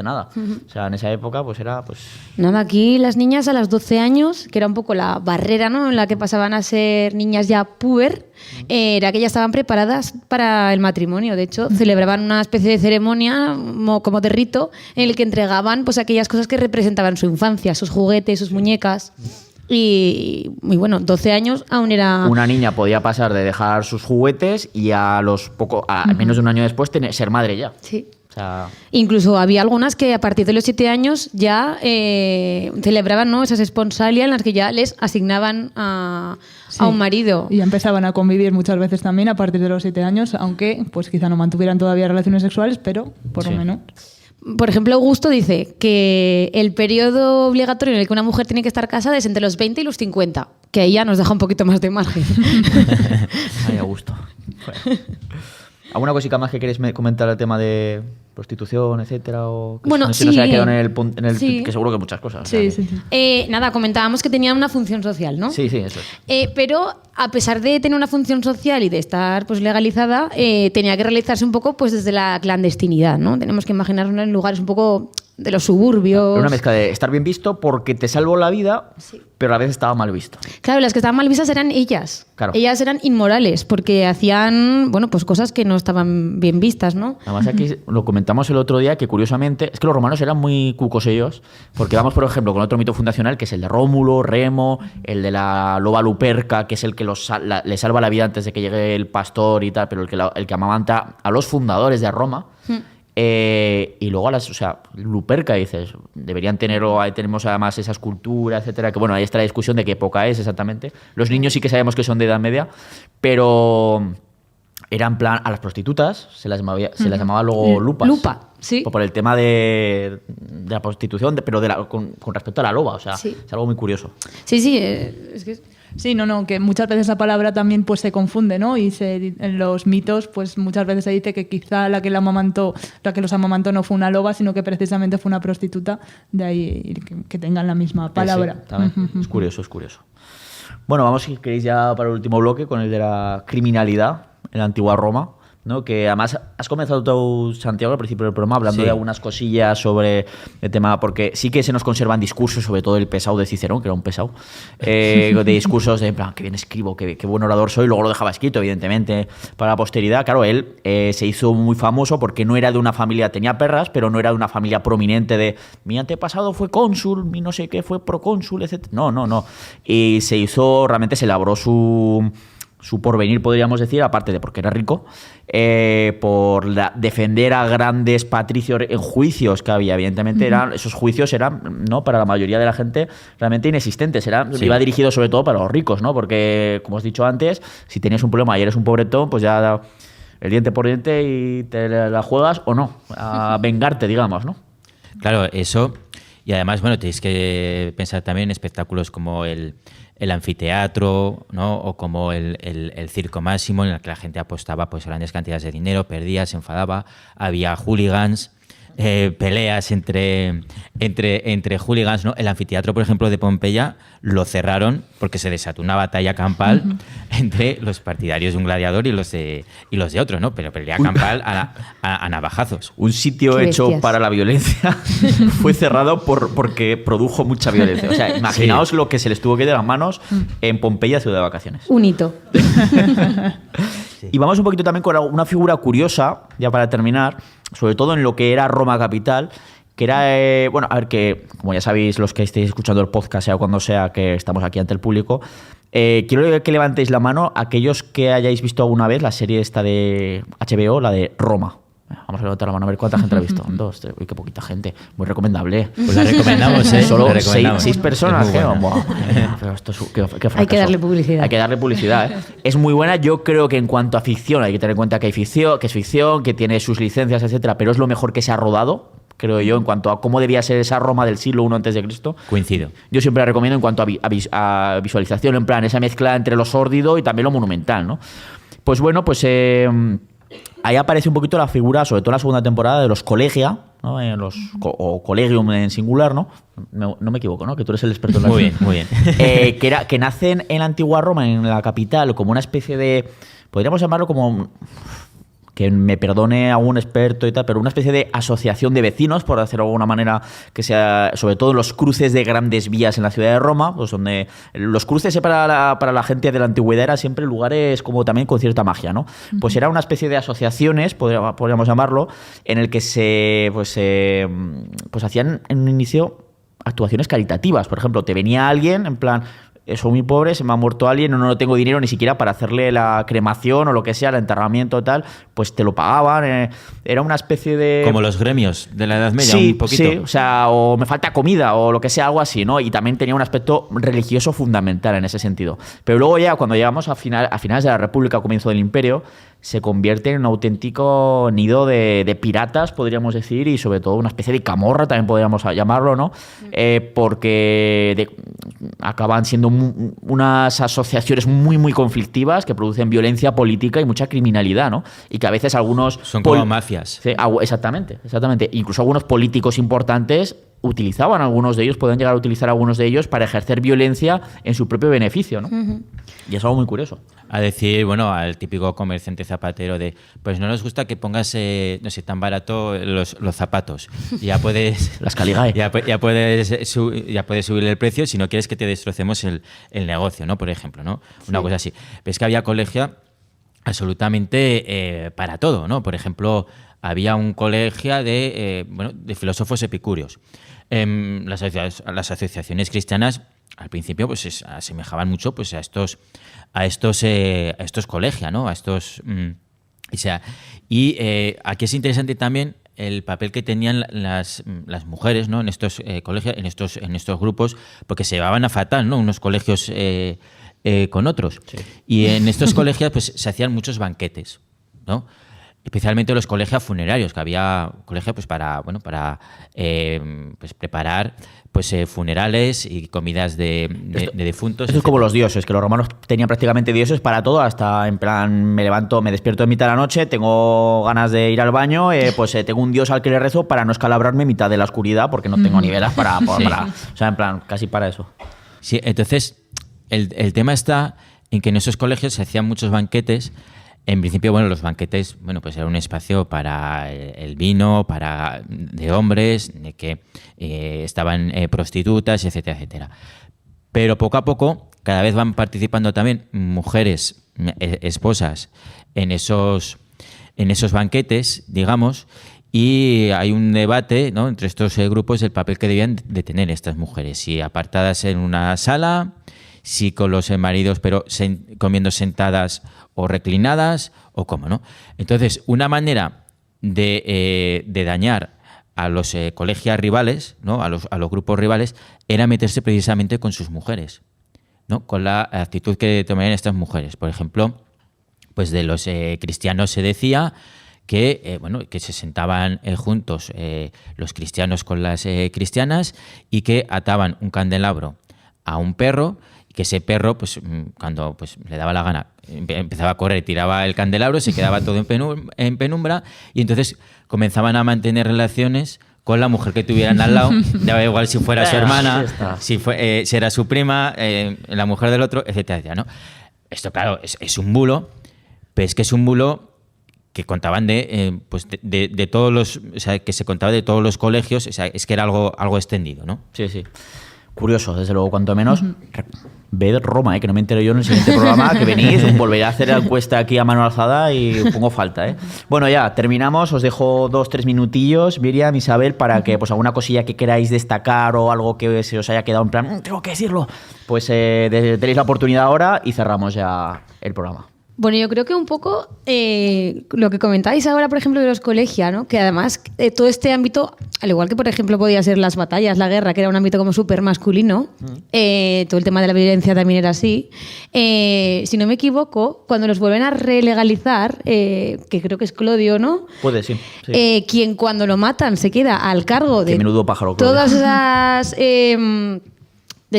S2: nada. O sea, en esa época pues era... pues
S4: Nada, aquí las niñas a los 12 años, que era un poco la barrera, ¿no?, en la que pasaban a ser niñas ya puber, era que ya estaban preparadas para el matrimonio. De hecho, celebraban una especie de ceremonia como de rito en el que entregaban pues aquellas cosas que representaban su infancia, sus juguetes, sus muñecas. Y bueno, 12 años aún era...
S2: Una niña podía pasar de dejar sus juguetes y a menos de un año después ser madre ya.
S4: Sí.
S2: O sea,
S4: Incluso había algunas que a partir de los 7 años ya celebraban, ¿no?, esas esponsalias en las que ya les asignaban a un marido.
S5: Y empezaban a convivir muchas veces también a partir de los 7 años, aunque pues quizá no mantuvieran todavía relaciones sexuales, pero por lo menos.
S4: Por ejemplo, Augusto dice que el periodo obligatorio en el que una mujer tiene que estar casada es entre los 20 y los 50, que ahí ya nos deja un poquito más de margen.
S2: ay, a gusto. Bueno. ¿Alguna cosita más que queréis comentar al tema de prostitución, etcétera? O que
S4: Bueno,
S2: no sé si nos
S4: sí.
S2: haya quedado en el
S4: Sí.
S2: que seguro que muchas cosas. o
S5: Sí,
S2: sea que-
S5: sí, sí.
S4: Nada, comentábamos que tenían una función social, ¿no?
S2: Sí, eso es.
S4: Pero a pesar de tener una función social y de estar pues legalizada, tenía que realizarse un poco pues desde la clandestinidad, ¿no? Tenemos que imaginarnos en lugares un poco de los suburbios.
S2: Una mezcla de estar bien visto porque te salvó la vida, pero a la vez estaba mal visto.
S4: Claro, las que estaban mal vistas eran ellas.
S2: Claro.
S4: Ellas eran inmorales porque hacían, bueno, pues cosas que no estaban bien vistas, ¿no?
S2: Además aquí lo comentamos el otro día que curiosamente es que los romanos eran muy cucos ellos, porque vamos por ejemplo con otro mito fundacional que es el de Rómulo, Remo, el de la loba Luperca, que es el que le salva la vida antes de que llegue el pastor y tal, pero el que amamanta a los fundadores de Roma. Y luego Luperca, dices, deberían tenemos además esa escultura, etcétera, que bueno, ahí está la discusión de qué época es exactamente. Los niños sí que sabemos que son de Edad Media, pero era en plan, a las prostitutas se las llamaba luego lupas.
S4: Lupa, sí.
S2: Por el tema de la prostitución, pero con respecto a la loba, o sea,
S4: Sí.
S2: es algo muy curioso.
S4: Sí, es que...
S5: Sí, no, que muchas veces esa palabra también pues se confunde, ¿no? Y en los mitos pues muchas veces se dice que quizá la que los amamantó no fue una loba, sino que precisamente fue una prostituta, de ahí que tengan la misma palabra.
S2: Sí, también. Es curioso. Bueno, vamos, si queréis, ya para el último bloque con el de la criminalidad en la antigua Roma, ¿no? Que además has comenzado tú, Santiago, al principio del programa hablando
S3: Sí.
S2: de algunas cosillas sobre el tema, porque sí que se nos conservan discursos, sobre todo el pesado de Cicerón, que era un pesado, de discursos de en plan, que bien escribo, que buen orador soy, luego lo dejaba escrito, evidentemente, para la posteridad. Claro, él se hizo muy famoso porque no era de una familia, tenía perras, pero no era de una familia prominente de mi antepasado fue cónsul, mi no sé qué fue procónsul, etc. No. Y realmente se labró su porvenir, podríamos decir, aparte de porque era rico, por defender a grandes patricios en juicios que había. Evidentemente, esos juicios eran, ¿no?, para la mayoría de la gente realmente inexistentes.
S3: Sí.
S2: Iba dirigido sobre todo para los ricos, ¿no? Porque, como os he dicho antes, si tenías un problema y eres un pobretón, pues ya el diente por diente y te la juegas o no, a vengarte, digamos, ¿no?
S3: Claro, eso. Y además, bueno, tenéis que pensar también en espectáculos como el anfiteatro, ¿no? O como el circo máximo, en el que la gente apostaba pues grandes cantidades de dinero, perdía, se enfadaba, había hooligans, peleas entre hooligans, ¿no? El anfiteatro, por ejemplo, de Pompeya lo cerraron porque se desató una batalla campal entre los partidarios de un gladiador y los de otro, ¿no? Pero pelea campal a navajazos.
S2: Un sitio
S4: Qué
S2: hecho
S4: bestias.
S2: para la violencia fue cerrado porque produjo mucha violencia. O sea, imaginaos lo que se les tuvo que ir de las manos en Pompeya, ciudad de vacaciones.
S4: Un hito.
S2: Y vamos un poquito también con una figura curiosa, ya para terminar, sobre todo en lo que era Roma capital, que era, bueno, a ver, que como ya sabéis los que estéis escuchando el podcast, sea cuando sea que estamos aquí ante el público, quiero que levantéis la mano aquellos que hayáis visto alguna vez la serie esta de HBO, la de Roma. Vamos a levantar la mano a ver cuánta gente la ha visto. 2, 3, uy, qué poquita gente. Muy recomendable.
S3: Pues la recomendamos, ¿eh?
S2: Solo
S3: La recomendamos.
S2: 6 personas.
S3: Es muy buena.
S2: Buah, pero esto es qué fracaso.
S4: Hay que darle publicidad.
S2: Hay que darle publicidad, ¿eh? Es muy buena. Yo creo que en cuanto a ficción, hay que tener en cuenta que hay ficción, que es ficción, que tiene sus licencias, etcétera, pero es lo mejor que se ha rodado, creo yo, en cuanto a cómo debía ser esa Roma del siglo I a.C.
S3: Coincido.
S2: Yo siempre la recomiendo en cuanto a visualización, en plan, esa mezcla entre lo sórdido y también lo monumental, ¿no? Pues bueno, pues ahí aparece un poquito la figura, sobre todo en la segunda temporada, de los colegia, ¿no? O colegium en singular, ¿no? No me equivoco, ¿no? Que tú eres el experto en la
S3: Muy bien, muy bien.
S2: que nacen en la antigua Roma, en la capital, como una especie de... Podríamos llamarlo como... que me perdone algún experto y tal, pero una especie de asociación de vecinos, por decirlo de alguna manera, que sea, sobre todo en los cruces de grandes vías en la ciudad de Roma, pues donde los cruces para la gente de la antigüedad eran siempre lugares como también con cierta magia, ¿no? Pues era una especie de asociaciones, podríamos llamarlo, en el que se hacían en un inicio actuaciones caritativas. Por ejemplo, te venía alguien en plan... soy muy pobre, se me ha muerto alguien, no tengo dinero ni siquiera para hacerle la cremación o lo que sea, el enterramiento tal, pues te lo pagaban. Era una especie de...
S3: Como los gremios de la Edad Media,
S2: sí,
S3: un poquito.
S2: Sí, o sea, o me falta comida o lo que sea, algo así, ¿no? Y también tenía un aspecto religioso fundamental en ese sentido. Pero luego ya, cuando llegamos a finales de la República, comienzo del Imperio, se convierte en un auténtico nido de piratas, podríamos decir, y sobre todo una especie de camorra, también podríamos llamarlo, ¿no? Porque acaban siendo unas asociaciones muy, muy conflictivas que producen violencia política y mucha criminalidad, ¿no? Y que a veces algunos...
S3: Son como mafias.
S2: Sí, exactamente. Incluso algunos políticos importantes utilizaban algunos de ellos, pueden llegar a utilizar algunos de ellos para ejercer violencia en su propio beneficio, ¿no? Uh-huh. Y es algo muy curioso.
S3: A decir, bueno, al típico comerciante zapatero de, pues no nos gusta que pongas, no sé, tan barato los zapatos. Ya puedes...
S2: Las Caligae.
S3: Ya puedes subir el precio si no quieres que te destrocemos el negocio, ¿no? Por ejemplo, ¿no? Sí. Una cosa así. Ves que había colegio absolutamente para todo, ¿no? Por ejemplo, había un colegio de filósofos epicúreos. Las asociaciones cristianas al principio pues se asemejaban mucho pues a estos colegios, ¿no? Aquí es interesante también el papel que tenían las mujeres, ¿no? En estos colegios, en estos grupos, porque se llevaban a fatal, ¿no? Unos colegios con otros. Sí. Y en estos colegios pues se hacían muchos banquetes, ¿no? Especialmente los colegios funerarios, que había colegios pues para preparar pues funerales y comidas de difuntos.
S2: Esto es como los dioses, que los romanos tenían prácticamente dioses para todo, hasta en plan me despierto en mitad de la noche, tengo ganas de ir al baño, tengo un dios al que le rezo para no escalabrarme en mitad de la oscuridad porque no tengo ni velas para o sea, en plan, casi para eso.
S3: Sí, entonces el tema está en que en esos colegios se hacían muchos banquetes. En principio, bueno, los banquetes, bueno, pues era un espacio para el vino, de hombres, de que estaban prostitutas, etcétera, etcétera. Pero poco a poco, cada vez van participando también mujeres, esposas, en esos banquetes, digamos, y hay un debate, ¿no?, entre estos grupos del papel que debían de tener estas mujeres, si apartadas en una sala, si con los maridos, pero comiendo sentadas o reclinadas, o cómo, ¿no? Entonces, una manera de dañar a los colegios rivales, ¿no?, a los grupos rivales, era meterse precisamente con sus mujeres, ¿no?, con la actitud que tomarían estas mujeres. Por ejemplo, pues de los cristianos se decía que se sentaban juntos los cristianos con las cristianas y que ataban un candelabro a un perro, y que ese perro, pues cuando pues le daba la gana, empezaba a correr, tiraba el candelabro, se quedaba todo en penumbra, y entonces comenzaban a mantener relaciones con la mujer que tuvieran al lado, daba igual si fuera su hermana, si era su prima, la mujer del otro, etcétera, etcétera, ¿no? Esto, claro, es un bulo, pero es que es un bulo que contaban de todos los, o sea, que se contaba de todos los colegios, o sea, es que era algo extendido, ¿no?
S2: Sí, sí. Curioso, desde luego, cuanto menos. Ved Roma, que no me entero yo en el siguiente programa, que venís, volveré a hacer la encuesta aquí a mano alzada y pongo falta, ¿eh? Bueno, ya, terminamos, os dejo 2-3 minutillos, Miriam, Isabel, para que pues alguna cosilla que queráis destacar o algo que se os haya quedado en plan, tengo que decirlo, pues tenéis la oportunidad ahora y cerramos ya el programa.
S4: Bueno, yo creo que un poco lo que comentáis ahora, por ejemplo, de los colegios, ¿no?, que además todo este ámbito, al igual que, por ejemplo, podía ser las batallas, la guerra, que era un ámbito como súper masculino, todo el tema de la violencia también era así. Si no me equivoco, cuando los vuelven a relegalizar, que creo que es Clodio, ¿no?
S2: Puede, sí.
S4: Quien cuando lo matan se queda al cargo de
S2: menudo pájaro, Clodio.
S4: Todas esas... de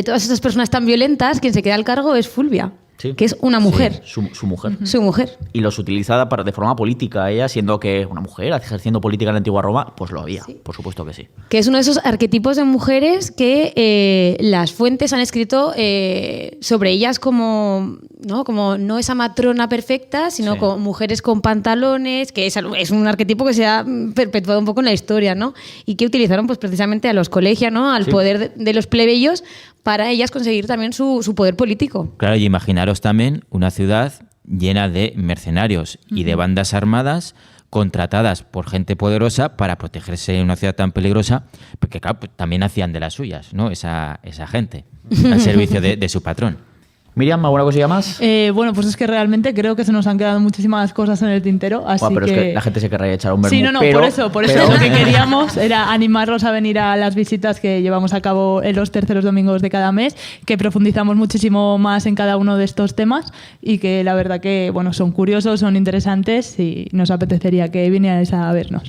S4: todas esas personas tan violentas, quien se queda al cargo es Fulvia.
S2: Sí.
S4: que es una mujer.
S2: Sí, su mujer.
S4: Su mujer.
S2: Y los utiliza de forma política. Ella, siendo que una mujer ejerciendo política en la antigua Roma, pues lo había, por supuesto que sí.
S4: Que es uno de esos arquetipos de mujeres que las fuentes han escrito sobre ellas como no esa matrona perfecta, sino como mujeres con pantalones, que es un arquetipo que se ha perpetuado un poco en la historia, ¿no? Y que utilizaron pues precisamente a los colegios, ¿no? Al poder de los plebeyos para ellas conseguir también su poder político.
S3: Claro, y imaginaros también una ciudad llena de mercenarios y de bandas armadas contratadas por gente poderosa para protegerse en una ciudad tan peligrosa, porque claro, también hacían de las suyas, ¿no? Esa gente, al servicio de su patrón.
S2: Miriam, ¿alguna cosilla más?
S5: Bueno, pues es que realmente creo que se nos han quedado muchísimas cosas en el tintero, así
S2: Pero es que la gente se querría echar un vermú.
S5: Sí, por eso lo que queríamos era animarlos a venir a las visitas que llevamos a cabo en los terceros domingos de cada mes, que profundizamos muchísimo más en cada uno de estos temas y que la verdad que bueno, son curiosos, son interesantes y nos apetecería que vinierais a vernos.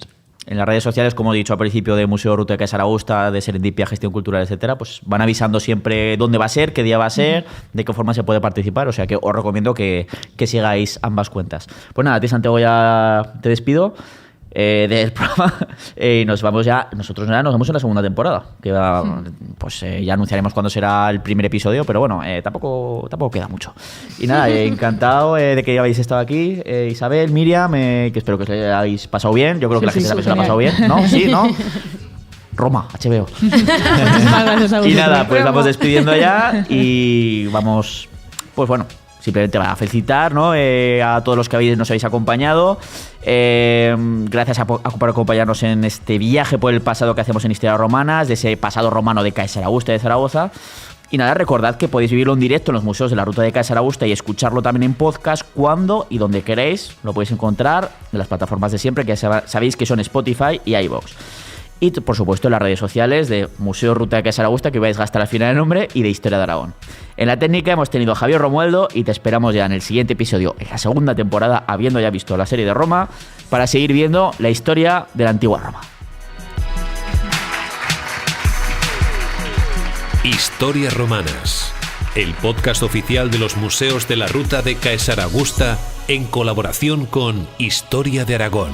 S2: En las redes sociales, como he dicho al principio, de Museo Ruta de Caesar Augusta, de Serendipia, Gestión Cultural, etcétera, pues van avisando siempre dónde va a ser, qué día va a ser, de qué forma se puede participar. O sea que os recomiendo que sigáis ambas cuentas. Pues nada, a ti, Santiago, ya te despido del programa y nos vamos ya. Nosotros ya nos vemos en la segunda temporada, que ya anunciaremos cuándo será el primer episodio, pero bueno, tampoco queda mucho. Y nada, encantado de que hayáis estado aquí, Isabel, Miriam, que espero que os hayáis pasado bien. Yo creo que la gente también se la ha pasado bien, ¿no? Sí, ¿no? Roma, HBO.
S5: Muchísimas gracias a vosotros.
S2: Y nada, pues vamos despidiendo ya y vamos, pues bueno, simplemente a felicitar, ¿no? A todos los que nos habéis acompañado. Gracias por acompañarnos en este viaje por el pasado que hacemos en Historia Romanas, de ese pasado romano de Caesar Augusta de Zaragoza. Y nada, recordad que podéis vivirlo en directo en los museos de la Ruta de Caesar Augusta y escucharlo también en podcast cuando y donde queréis. Lo podéis encontrar en las plataformas de siempre, que sabéis que son Spotify y iVoox. Y, por supuesto, en las redes sociales de Museo Ruta de Caesar Augusta, que vais a gastar al final el nombre, y de Historia de Aragón. En la técnica hemos tenido a Javier Romualdo y te esperamos ya en el siguiente episodio, en la segunda temporada, habiendo ya visto la serie de Roma, para seguir viendo la historia de la antigua Roma.
S1: Historias Romanas, el podcast oficial de los museos de la Ruta de Caesar Augusta en colaboración con Historia de Aragón.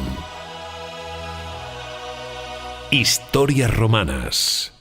S1: Historias Romanas.